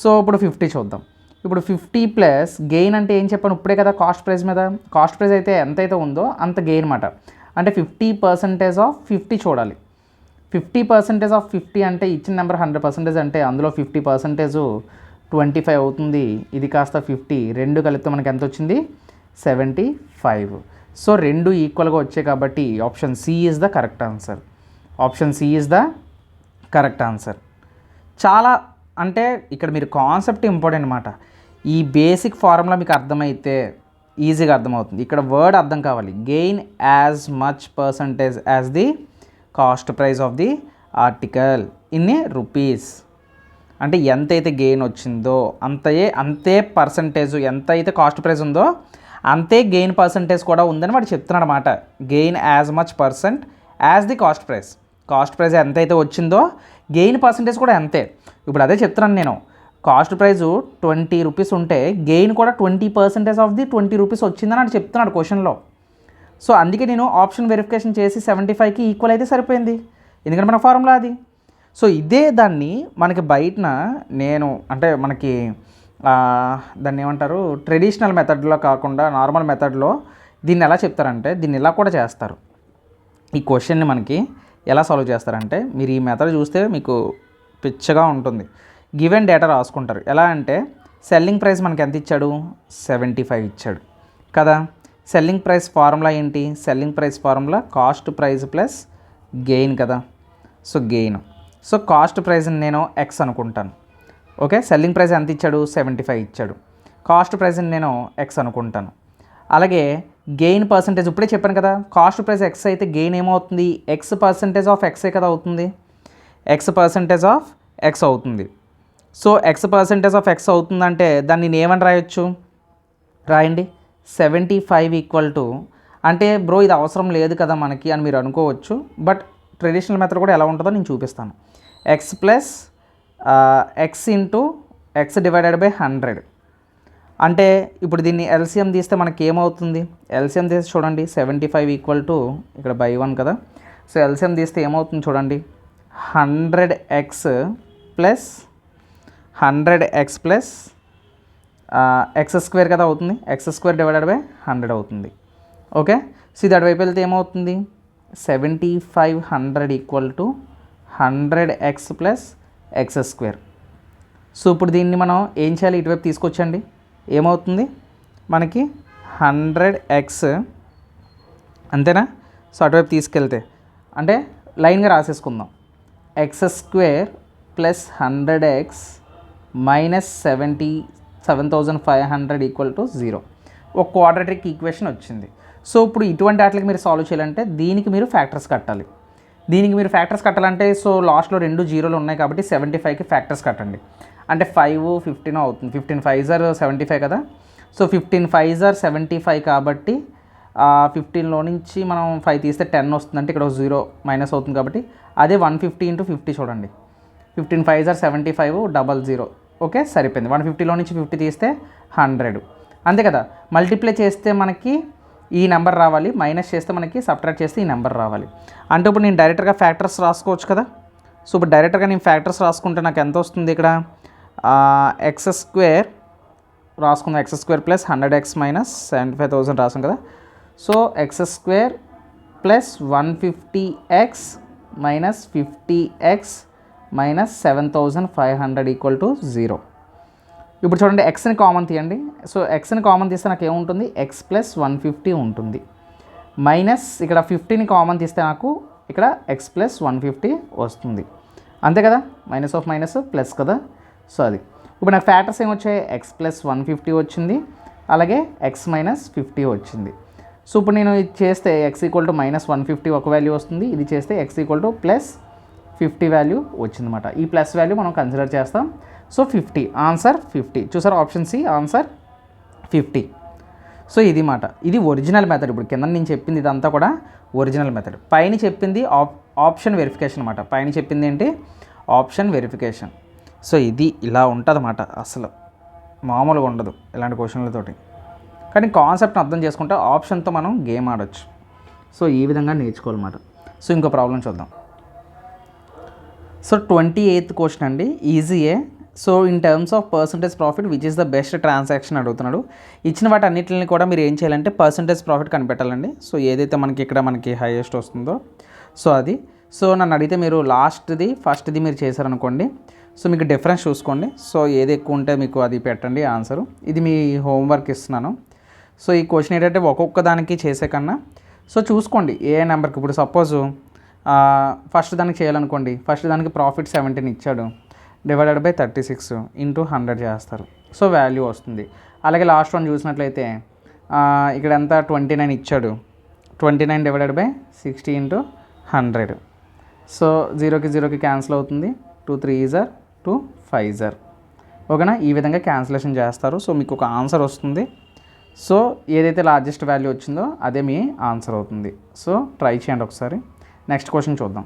సో ఇప్పుడు 50 చూద్దాం. ఇప్పుడు 50 ప్లస్ గెయిన్ అంటే ఏం చెప్పాను ఇప్పుడే కదా, కాస్ట్ ప్రైస్ మీద. కాస్ట్ ప్రైస్ అయితే ఎంతైతే ఉందో అంత గెయిన్ మాట. అంటే 50% ఆఫ్ 50 చూడాలి. 50% ఆఫ్ 50 అంటే ఇచ్చిన నెంబర్ 100% అంటే అందులో 50% 25 అవుతుంది. ఇది కాస్త 50, రెండు కలిపితే మనకి ఎంత వచ్చింది, 75. సో రెండు ఈక్వల్గా వచ్చాయి కాబట్టి option C is the correct answer. Option C is the correct answer. చాలా అంటే ఇక్కడ మీరు కాన్సెప్ట్ ఇంపార్టెంట్ అనమాట. ఈ బేసిక్ ఫార్ములా మీకు అర్థమైతే ఈజీగా అర్థమవుతుంది. ఇక్కడ వర్డ్ అర్థం కావాలి. Gain as much percentage as the cost price of the article in rupees. అంటే ఎంతైతే గెయిన్ వచ్చిందో అంతే పర్సంటేజ్, ఎంత అయితే కాస్ట్ ప్రైస్ ఉందో అంతే గెయిన్ పర్సంటేజ్ కూడా ఉందని వాడు చెప్తున్నాడు అనమాట. Gain as much percent as the cost price. Cost price ఎంతైతే వచ్చిందో గెయిన్ పర్సంటేజ్ కూడా అంతే. ఇప్పుడు అదే చెప్తున్నాను నేను. కాస్ట్ ప్రైస్ 20 రూపీస్ ఉంటే గెయిన్ కూడా 20% ఆఫ్ ది 20 రూపీస్ వచ్చిందని అని చెప్తున్నాడు క్వశ్చన్లో. సో అందుకే నేను ఆప్షన్ వెరిఫికేషన్ చేసి 75కి ఈక్వల్ అయితే సరిపోయింది, ఎందుకంటే మన ఫార్ములా అది. సో ఇదే దాన్ని మనకి బయటన నేను అంటే మనకి దాన్ని ఏమంటారు, ట్రెడిషనల్ మెథడ్లో కాకుండా నార్మల్ మెథడ్లో దీన్ని ఎలా చెప్తారంటే దీన్ని ఇలా కూడా చేస్తారు. ఈ క్వశ్చన్ని మనకి ఎలా సాల్వ్ చేస్తారంటే మీరు ఈ మెథడ్ చూస్తే మీకు పిచ్చగా ఉంటుంది. గివెన్ డేటా రాసుకుంటారు. ఎలా అంటే సెల్లింగ్ ప్రైస్ మనకి ఎంత ఇచ్చాడు, 75 ఇచ్చాడు కదా. సెల్లింగ్ ప్రైస్ ఫార్ములా ఏంటి, selling price formula cost price plus gain కదా. సో గెయిన్, సో కాస్ట్ ప్రైస్ని నేను ఎక్స్ అనుకుంటాను. ఓకే, సెల్లింగ్ ప్రైస్ ఎంత ఇచ్చాడు, 75 ఇచ్చాడు. కాస్ట్ ప్రైస్ని నేను ఎక్స్ అనుకుంటాను. అలాగే గెయిన్ పర్సంటేజ్ ఇప్పుడే చెప్పాను కదా, కాస్ట్ ప్రైస్ ఎక్స్ అయితే గెయిన్ ఏమవుతుంది, ఎక్స్ పర్సంటేజ్ ఆఫ్ ఎక్సే కదా అవుతుంది, ఎక్స్ పర్సంటేజ్ ఆఫ్ ఎక్స్ అవుతుంది. So X percentage of X అవుతుందంటే దాన్ని నేను ఏమని రాయొచ్చు, రాయండి 75 ఈక్వల్ టు, అంటే బ్రో ఇది అవసరం లేదు కదా మనకి అని మీరు అనుకోవచ్చు. బట్ ట్రెడిషనల్ మెథడ్ కూడా ఎలా ఉంటుందో నేను చూపిస్తాను. X plus X into X divided by 100. అంటే ఇప్పుడు దీన్ని ఎల్సిఎం తీస్తే మనకి ఏమవుతుంది, ఎల్సిఎం తీస్తే చూడండి 75 ఈక్వల్ టు ఇక్కడ బై 1 కదా. సో ఎల్సిఎం తీస్తే ఏమవుతుంది చూడండి, 100x plus 100x plus X square కదా అవుతుంది, ఎక్స్ స్క్వేర్ డివైడెడ్ బై 100 అవుతుంది. ఓకే, సో ఇది అటువైపు వెళ్తే ఏమవుతుంది, 7500 equal to 100x plus X square. So ఇప్పుడు దీన్ని మనం ఏం చేయాలి, ఇటువైపు తీసుకొచ్చండి. ఏమవుతుంది మనకి 100x అంతేనా. సో అటువైపు తీసుకెళ్తే అంటే లైన్గా రాసేసుకుందాం, x square plus 100x minus 77,500 equal to 0. ఒక క్వాడ్రాటిక్ ఈక్వేషన్ వచ్చింది. సో ఇప్పుడు ఇటువంటి వాటికి మీరు సాల్వ్ చేయాలంటే దీనికి మీరు ఫ్యాక్టర్స్ కట్టాలి. దీనికి మీరు ఫ్యాక్టర్స్ కట్టాలంటే సో లాస్ట్లో 2 జీరోలు ఉన్నాయి కాబట్టి 75కి ఫ్యాక్టర్స్ కట్టండి. అంటే 5, 15 అవుతుంది. 15 5s are 75 కదా. సో 15 5s are 75 కాబట్టి 15లో నుంచి మనం 5 తీస్తే 10 వస్తుంది, అంటే ఇక్కడ 0 మైనస్ అవుతుంది కాబట్టి అదే 150 ఇంటూ 50 చూడండి. 15 5s are 75 00. ఓకే సరిపోయింది. 150లో నుంచి 50 తీస్తే 100 అంతే కదా. మల్టిప్లై చేస్తే మనకి ఈ నెంబర్ రావాలి, మైనస్ చేస్తే మనకి సబ్ట్రాక్ట్ చేస్తే ఈ నెంబర్ రావాలి. అంటే ఇప్పుడు నేను డైరెక్ట్గా ఫ్యాక్టర్స్ రాసుకోవచ్చు కదా. సో ఇప్పుడు డైరెక్ట్గా నేను ఫ్యాక్టర్స్ రాసుకుంటే నాకు ఎంత వస్తుంది, ఇక్కడ ఎక్స్ స్క్వేర్ రాసుకుందాం, x square plus 100x minus 75,000 రాసాం కదా. So x square plus 150x minus 50x minus 7,500 equal to 0. ఇప్పుడు చూడండి ఎక్స్ని కామన్ తీయండి. సో ఎక్స్ని కామన్ తీస్తే నాకు ఏముంటుంది, ఎక్స్ ప్లస్ 150 ఉంటుంది, మైనస్ ఇక్కడ 50ని కామన్ తీస్తే నాకు ఇక్కడ ఎక్స్ ప్లస్ 150 వస్తుంది అంతే కదా. మైనస్ ఆఫ్ మైనస్ ప్లస్ కదా. సో అది ఇప్పుడు నాకు ఫ్యాక్టర్స్ ఏమొచ్చాయి, ఎక్స్ ప్లస్ 150 వచ్చింది, అలాగే ఎక్స్ మైనస్ 50 వచ్చింది. సో ఇప్పుడు నేను ఇది చేస్తే ఎక్స్ ఈక్వల్ టు మైనస్ 150 ఒక వాల్యూ వస్తుంది, ఇది చేస్తే X equal to plus 50 value వచ్చిందన్నమాట. ఈ ప్లస్ వాల్యూ మనం కన్సిడర్ చేస్తాం. సో 50 ఆన్సర్ 50 చూసారు, ఆప్షన్ సి ఆన్సర్ 50. సో ఇది మాట, ఇది ఒరిజినల్ మెథడ్. ఇప్పుడు కింద నేను చెప్పింది ఇదంతా కూడా ఒరిజినల్ మెథడ్. పైన చెప్పింది ఆప్షన్ వెరిఫికేషన్ అనమాట. పైన చెప్పింది ఏంటి, ఆప్షన్ వెరిఫికేషన్. సో ఇది ఇలా ఉంటుంది అన్నమాట, అసలు మామూలుగా ఉండదు ఇలాంటి క్వశ్చన్లతోటి. కానీ కాన్సెప్ట్ని అర్థం చేసుకుంటే ఆప్షన్తో మనం గేమ్ ఆడొచ్చు. సో ఈ విధంగా నేర్చుకోవాలన్నమాట. సో ఇంకో ప్రాబ్లం చూద్దాం. సో 28th క్వశ్చన్ అండి, ఈజీయే. So in terms of percentage profit which is the best transaction అడుగుతున్నాడు. ఇచ్చిన వాటి అన్నింటిని కూడా మీరు ఏం చేయాలంటే పర్సంటేజ్ ప్రాఫిట్ కనిపెట్టాలండి. సో ఏదైతే మనకి ఇక్కడ మనకి హైయెస్ట్ వస్తుందో సో అది. సో నన్ను అడిగితే మీరు లాస్ట్ది ఫస్ట్ది మీరు చేశారనుకోండి, సో మీకు డిఫరెన్స్ చూసుకోండి. సో ఏది ఎక్కువ ఉంటే మీకు అది పెట్టండి ఆన్సరు. ఇది మీ హోంవర్క్ ఇస్తున్నాను. సో ఈ క్వశ్చన్ ఏంటంటే ఒక్కొక్క దానికి చేసే కన్నా సో చూసుకోండి ఏ నెంబర్కి. ఇప్పుడు సపోజు ఫస్ట్ దానికి చేయాలనుకోండి, ఫస్ట్ దానికి ప్రాఫిట్ 17 ఇచ్చాడు, డివైడెడ్ బై 36 ఇంటూ 100 చేస్తారు. సో వాల్యూ వస్తుంది. అలాగే లాస్ట్ వన్ చూసినట్లయితే ఇక్కడ ఎంత 29 ఇచ్చాడు, 29 డివైడెడ్ బై 60 ఇంటూ 100. సో 0కి 0కి క్యాన్సిల్ అవుతుంది, 2 3 జర్ 2 5 జర్. ఓకేనా, ఈ విధంగా క్యాన్సిలేషన్ చేస్తారు. సో మీకు ఒక ఆన్సర్ వస్తుంది. సో ఏదైతే లార్జెస్ట్ వాల్యూ వచ్చిందో అదే మీ ఆన్సర్ అవుతుంది. సో ట్రై చేయండి ఒకసారి. నెక్స్ట్ క్వశ్చన్ చూద్దాం.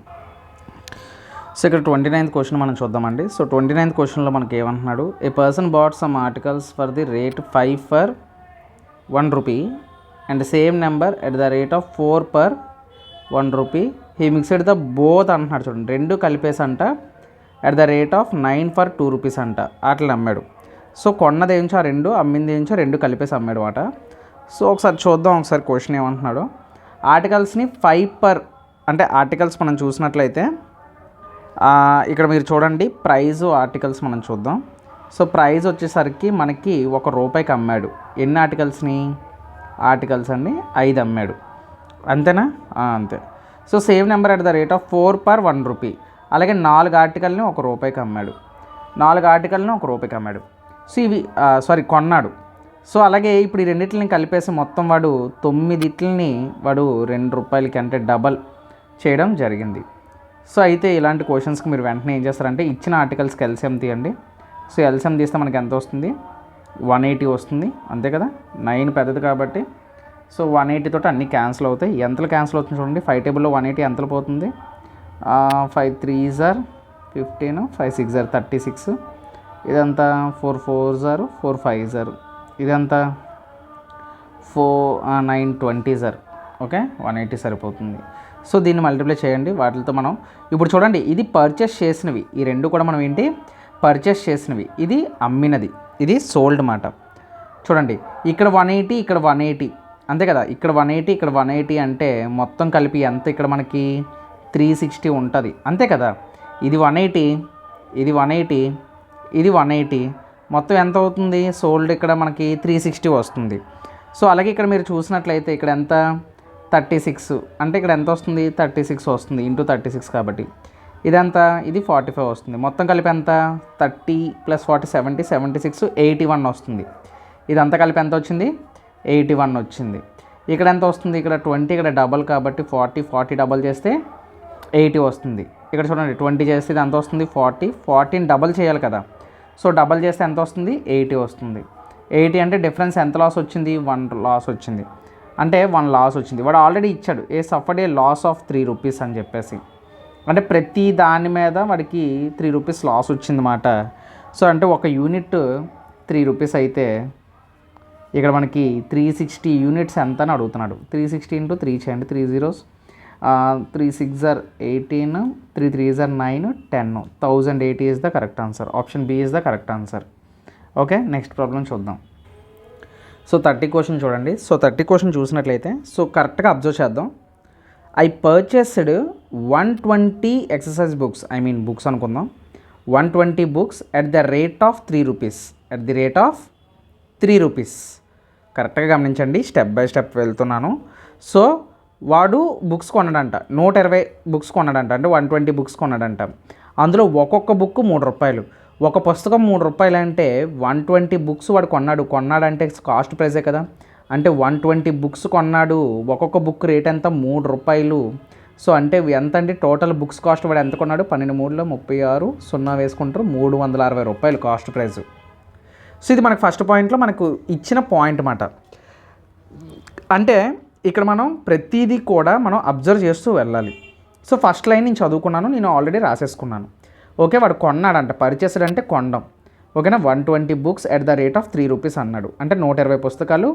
సో ఇక్కడ 29th క్వశ్చన్ మనం చూద్దామండి. సో 29th క్వశ్చన్లో మనకి ఏమంటున్నాడు, a person bought some articles for the rate 5 for 1 rupee and same number at the rate of 4 per 1 rupee. He mixed the both అంటున్నాడు చూడండి, రెండు కలిపేసి అంట at the rate of 9 for 2 rupees అంట అట్లా అమ్మాడు. సో కొన్నది ఏంచో ఆ రెండు, అమ్మింది ఏంచో రెండు కలిపేసి అమ్మాడు అట. సో ఒకసారి చూద్దాం, ఒకసారి క్వశ్చన్ ఏమంటున్నాడు. ఆర్టికల్స్ని 5 పర్ అంటే ఆర్టికల్స్ మనం చూసినట్లయితే ఇక్కడ మీరు చూడండి ప్రైజు ఆర్టికల్స్ మనం చూద్దాం. సో ప్రైజ్ వచ్చేసరికి మనకి ₹1కి అమ్మాడు. ఎన్ని ఆర్టికల్స్ని? ఆర్టికల్స్ అండి 5 అమ్మాడు, అంతేనా? అంతే. So same number at the rate of 4 per 1 rupee. అలాగే 4 ఆర్టికల్ని ₹1కి అమ్మాడు, 4 ఆర్టికల్ని ₹1కి అమ్మాడు. సో ఇవి కొన్నాడు. సో అలాగే ఇప్పుడు ఈ రెండింటిని కలిపేసి మొత్తం వాడు 9 వాడు ₹2 అంటే డబల్ చేయడం జరిగింది. సో అయితే ఇలాంటి క్వశ్చన్స్కి మీరు వెంటనే ఏం చేస్తారంటే ఇచ్చిన ఆర్టికల్స్కి ఎల్సిఎం తీయండి. సో ఎల్సిఎం తీస్తే మనకి ఎంత వస్తుంది? 180 వస్తుంది, అంతే కదా. 9 పెద్దది కాబట్టి సో 180 తోటి అన్నీ క్యాన్సిల్ అవుతాయి. ఎంతలు క్యాన్సిల్ అవుతుంది చూడండి, 5 టేబుల్లో 180 ఎంతలు పోతుంది? 5 3 జర్ 15, 5 6 జర్ 36, ఇదంతా 4 4 జర్ 4 5 జర్, ఇదంతా 9 20 జర్. ఓకే, 180 సరిపోతుంది. సో దీన్ని మల్టిప్లై చేయండి వాటితో. మనం ఇప్పుడు చూడండి, ఇది పర్చేస్ చేసినవి, ఈ రెండు కూడా మనం ఏంటి పర్చేస్ చేసినవి, ఇది అమ్మినది, ఇది సోల్డ్ మాట. చూడండి ఇక్కడ 180, ఇక్కడ 180, అంతే కదా. ఇక్కడ 180, ఇక్కడ 180 అంటే మొత్తం కలిపి ఎంత ఇక్కడ మనకి 360 ఉంటుంది, అంతే కదా. ఇది 180, ఇది 180, ఇది 180, మొత్తం ఎంత అవుతుంది? సోల్డ్ ఇక్కడ మనకి 360 వస్తుంది. సో అలాగే ఇక్కడ మీరు చూసినట్లయితే ఇక్కడ ఎంత 36 అంటే ఇక్కడ ఎంత వస్తుంది? 36 వస్తుంది ఇంటూ 36 కాబట్టి ఇదంతా ఇది 45 వస్తుంది. మొత్తం కలిపి ఎంత? 30 + 40 70, 76 81 వస్తుంది. ఇదంతా కలిపి ఎంత వచ్చింది? 81 వచ్చింది. ఇక్కడ ఎంత వస్తుంది? ఇక్కడ 20, ఇక్కడ డబల్ కాబట్టి 40, 40 డబల్ చేస్తే 80 వస్తుంది. ఇక్కడ చూడండి 20 చేస్తే ఇది ఎంత వస్తుంది? 40, 40ని డబల్ చేయాలి కదా. సో డబల్ చేస్తే ఎంత వస్తుంది? 80 వస్తుంది. 80 అంటే డిఫరెన్స్ ఎంత లాస్ వచ్చింది? 1 లాస్ వచ్చింది, అంటే 1 లాస్ వచ్చింది. వాడు ఆల్రెడీ ఇచ్చాడు, a suffered a loss of 3 rupees అని చెప్పేసి, అంటే ప్రతి దాని మీద వాడికి 3 రూపీస్ లాస్ వచ్చిందన్నమాట. సో అంటే ఒక యూనిట్ 3 రూపీస్ అయితే ఇక్కడ మనకి 360 యూనిట్స్ ఎంత అని అడుగుతున్నాడు. 360 ఇంటూ 3 చేయండి, 3 zeros, 3 6 జర్ 18, 3 3 జర్ 9, 10, 1080 is the correct answer. Option B is the correct answer. Okay, next problem చూద్దాం. సో 30 క్వశ్చన్ చూడండి. సో 30 క్వశ్చన్ చూసినట్లయితే సో కరెక్ట్గా అబ్జర్వ్ చేద్దాం. I purchased 120 exercise books, I mean books అనుకుందాం, 120 books at the rate of 3 rupees, at the rate of 3 rupees. కరెక్ట్గా గమనించండి, step by step వెళ్తున్నాను. So వాడు బుక్స్ కొన్నాడంట, 120 బుక్స్ కొన్నాడంట, అంటే 120 బుక్స్ కొన్నాడంట. అందులో ఒక్కొక్క బుక్ ₹3. ఒక పుస్తకం ₹3 అంటే 120 బుక్స్ వాడు కొన్నాడంటే కాస్ట్ ప్రైజే కదా. అంటే 120 బుక్స్ కొన్నాడు, ఒక్కొక్క బుక్ రేట్ ఎంత? ₹3. సో అంటే ఎంత అండి టోటల్ బుక్స్ కాస్ట్? వాడు ఎంత కొన్నాడు? 12 3 36, 0 వేసుకుంటారు, ₹360 కాస్ట్ ప్రైస్. సో ఇది మనకు ఫస్ట్ పాయింట్లో మనకు ఇచ్చిన పాయింట్ అన్నమాట. అంటే ఇక్కడ మనం ప్రతిదీ కూడా మనం అబ్జర్వ్ చేస్తూ వెళ్ళాలి. సో ఫస్ట్ లైన్ నేను చదువుకున్నాను, నేను ఆల్రెడీ రాసేసుకున్నాను. ఓకే, వాడు కొన్నాడంట, పర్చేస్డ్ అంటే కొనడం. ఓకేనా, 120 books at the rate of 3 rupees అన్నాడు, అంటే 120 పుస్తకాలు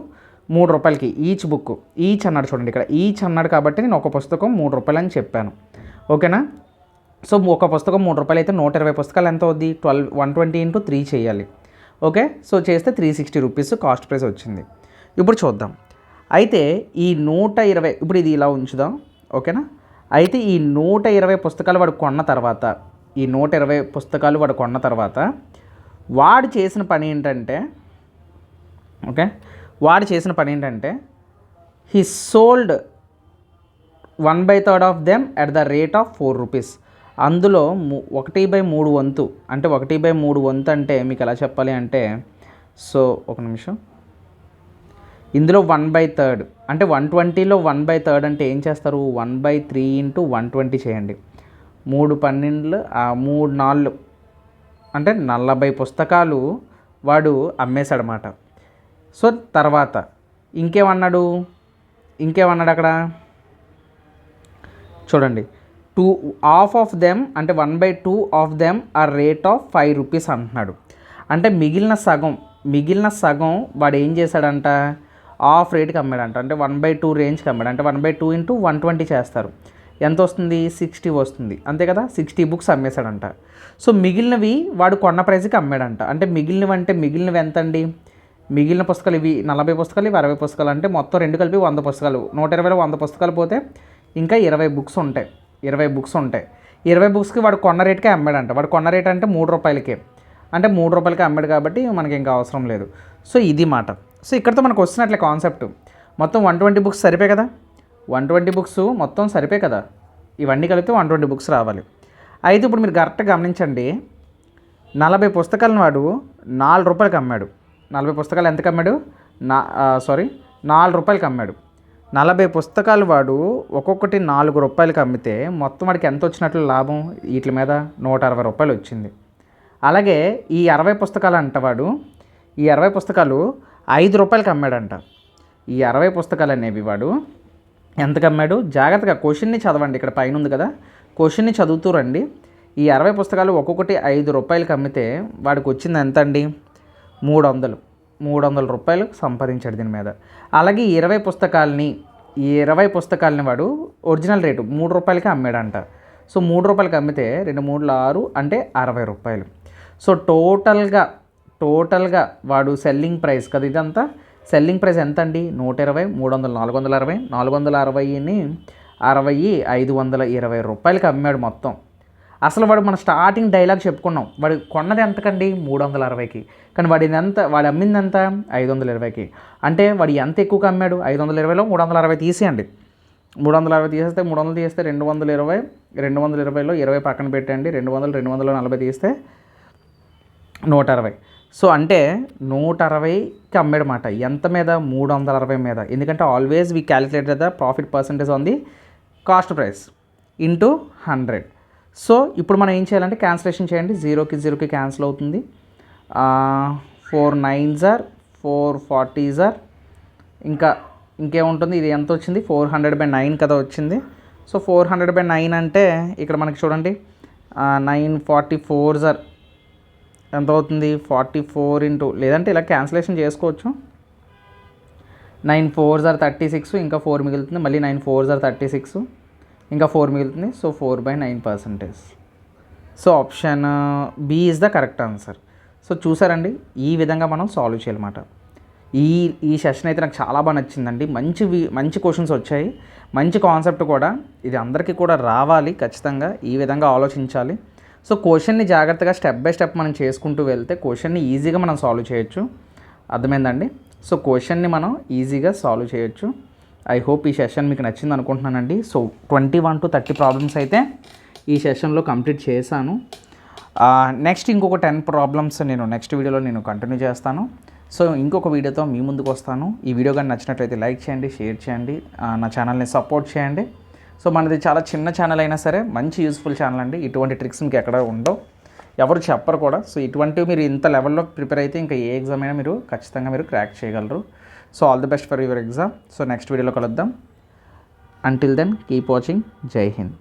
₹3 ఈచ్ బుక్. ఈచ్ అన్నాడు చూడండి, ఇక్కడ ఈచ్ అన్నాడు కాబట్టి నేను ఒక పుస్తకం ₹3 అని చెప్పాను. ఓకేనా, సో ఒక పుస్తకం ₹3 అయితే 120 పుస్తకాలు ఎంత అవుద్ది? 120 ఇంటూ 3 చేయాలి. ఓకే, సో చేస్తే 360 రూపీస్ కాస్ట్ ప్రైస్ వచ్చింది. ఇప్పుడు చూద్దాం. అయితే ఈ 120, ఇప్పుడు ఇది ఇలా ఉంచుదాం. ఓకేనా, అయితే ఈ 120 పుస్తకాలు వాడు కొన్న తర్వాత, ఈ 120 పుస్తకాలు వాడు కొన్న తర్వాత వాడు చేసిన పని ఏంటంటే, ఓకే, వాడు చేసిన పని ఏంటంటే he sold 1/3 of them at the rate of 4 rupees. అందులో 1/3 వంతు అంటే 1/3 వంతు అంటే మీకు ఎలా చెప్పాలి అంటే, సో ఒక నిమిషం, ఇందులో 1/3 అంటే 120లో 1/3 అంటే ఏం చేస్తారు, 1/3 ఇంటూ 120 చేయండి. 3 12 3 4 అంటే 40 పుస్తకాలు వాడు అమ్మేశాడనమాట. సో తర్వాత ఇంకేమన్నాడు అక్కడ చూడండి, హాఫ్ ఆఫ్ దెమ్ అంటే 1/2 of them are rate of 5 rupees అంటున్నాడు. అంటే మిగిలిన సగం వాడు ఏం చేశాడంట, హాఫ్ రేట్కి అమ్మాడంట. అంటే 1/2 రేంజ్కి అమ్మాడు. అంటే 1/2 ఇంటూ 120 చేస్తారు, ఎంత వస్తుంది, 60 వస్తుంది, అంతే కదా. 60 బుక్స్ అమ్మేశాడంట. సో మిగిలినవి వాడు కొన్న ప్రైస్కి అమ్మాడంట. అంటే మిగిలినవి ఎంత అండి, మిగిలిన పుస్తకాలు ఇవి 40 పుస్తకాలు, ఇవి 60 పుస్తకాలు, అంటే మొత్తం రెండు కలిపి 100 పుస్తకాలు. 120లో 100 పుస్తకాలు పోతే ఇంకా 20 బుక్స్ ఉంటాయి. 20 బుక్స్కి వాడు కొన్న రేట్కే అమ్మాడంట. వాడు కొన్న రేట్ అంటే 3 రూపాయలకే, అంటే 3 రూపాయలకే అమ్మాడు కాబట్టి మనకి ఇంకా అవసరం లేదు. సో ఇది మాట. సో ఇక్కడతో మనకు వస్తున్నట్లే కాన్సెప్ట్. మొత్తం 120 బుక్స్ సరిపోయి కదా, 120 బుక్స్ మొత్తం సరిపోయి కదా, ఇవన్నీ కలిపితే 120 బుక్స్ రావాలి. అయితే ఇప్పుడు మీరు కరెక్ట్గా గమనించండి, 40 పుస్తకాలను వాడు 4 రూపాయలకి అమ్మాడు. 40 పుస్తకాలు ఎంతకు అమ్మాడు, 4 రూపాయలకి అమ్మాడు. 40 పుస్తకాలు వాడు ఒక్కొక్కటి 4 రూపాయలకి అమ్మితే మొత్తం వాడికి ఎంత వచ్చినట్లు లాభం, వీటి మీద 160 రూపాయలు వచ్చింది. అలాగే ఈ 60 పుస్తకాలు అంట వాడు, ఈ 60 పుస్తకాలు 5 రూపాయలకి అమ్మాడంట. ఈ 60 పుస్తకాలు అనేవి వాడు ఎంతకు అమ్మాడు, జాగ్రత్తగా క్వశ్చన్ని చదవండి, ఇక్కడ పైన ఉంది కదా, క్వశ్చన్ని చదువుతూ రండి. ఈ 60 పుస్తకాలు ఒక్కొక్కటి 5 రూపాయలకి అమ్మితే వాడికి వచ్చింది ఎంత అండి, 300 రూపాయలు సంపాదించాడు దీని మీద. అలాగే ఈ 20 పుస్తకాలని వాడు ఒరిజినల్ రేటు 3 రూపాయలకి అమ్మాడంట. సో 3 రూపాయలకి అమ్మితే 2 3 6 అంటే 60 రూపాయలు. సో టోటల్గా వాడు సెల్లింగ్ ప్రైస్ కదా, ఇదంతా సెల్లింగ్ ప్రైస్ ఎంత అండి, 120, 300, 460, 460ని 60, 520 రూపాయలకి అమ్మాడు మొత్తం. అసలు వాడు మన స్టార్టింగ్ డైలాగ్ చెప్పుకున్నాం, వాడు కొన్నది ఎంతకండి, 360కి, కానీ వాడు అమ్మింది ఎంత, 520కి. అంటే వాడు ఎంత ఎక్కువగా అమ్మాడు, 520లో 360 తీసేయండి, 360 తీసేస్తే 300 తీస్తే 220, 220లో 20 పక్కన పెట్టండి, 200లో 40 తీస్తే 160. సో అంటే 160కి అమ్మాడన్నమాట. ఎంత మీద, 360 మీద. ఎందుకంటే always we calculated the profit percentage on the cost price into 100. So ఇప్పుడు మనం ఏం చేయాలంటే క్యాన్సిలేషన్ చేయండి, 0కి క్యాన్సిల్ అవుతుంది. 4 9s are 4 40s are ఇంకేముంటుంది, ఇది ఎంత వచ్చింది, 400/9 కదా వచ్చింది. సో 400/9 అంటే ఇక్కడ మనకి చూడండి 9 44s are ఎంత అవుతుంది, 44 ఇంటూ, లేదంటే ఇలా క్యాన్సిలేషన్ చేసుకోవచ్చు. 9 4s are 36, ఇంకా 4 మిగులుతుంది, మళ్ళీ 9 4s are 36, ఇంకా 4 మిగులుతుంది. So 4/9%. So option B is the correct answer. So చూసారండి, ఈ విధంగా మనం సాల్వ్ చేయాలన్నమాట. ఈ సెషన్ అయితే నాకు చాలా బాగా నచ్చిందండి. మంచి క్వశ్చన్స్ వచ్చాయి, మంచి కాన్సెప్ట్ కూడా. ఇది అందరికీ కూడా రావాలి ఖచ్చితంగా, ఈ విధంగా ఆలోచించాలి. సో క్వశ్చన్ని జాగ్రత్తగా స్టెప్ బై స్టెప్ మనం చేసుకుంటూ వెళ్తే క్వశ్చన్ని ఈజీగా మనం సాల్వ్ చేయొచ్చు. అర్థమైందండి? సో క్వశ్చన్ని మనం ఈజీగా సాల్వ్ చేయొచ్చు. ఐ హోప్ ఈ సెషన్ మీకు నచ్చింది అనుకుంటున్నానండి. సో 21 to 30 ప్రాబ్లమ్స్ అయితే ఈ సెషన్లో కంప్లీట్ చేశాను. నెక్స్ట్ ఇంకొక 10 ప్రాబ్లమ్స్ నేను నెక్స్ట్ వీడియోలో కంటిన్యూ చేస్తాను. సో ఇంకొక వీడియోతో మీ ముందుకు వస్తాను. ఈ వీడియో కానీ నచ్చినట్లయితే లైక్ చేయండి, షేర్ చేయండి, నా ఛానల్ని సపోర్ట్ చేయండి. సో మనది చాలా చిన్న ఛానల్ అయినా సరే మంచి యూస్ఫుల్ ఛానల్ అండి. ఇటువంటి ట్రిక్స్ మీకు ఎక్కడ ఉండవు, ఎవరు చెప్పరు కూడా. సో ఇటువంటివి మీరు ఇంత లెవెల్లో ప్రిపేర్ అయితే ఇంకా ఏ ఎగ్జామ్ అయినా మీరు ఖచ్చితంగా క్రాక్ చేయగలరు. So all the best for your exam. So next వీడియోలో కలుద్దాం. Until then keep watching. జై హింద్.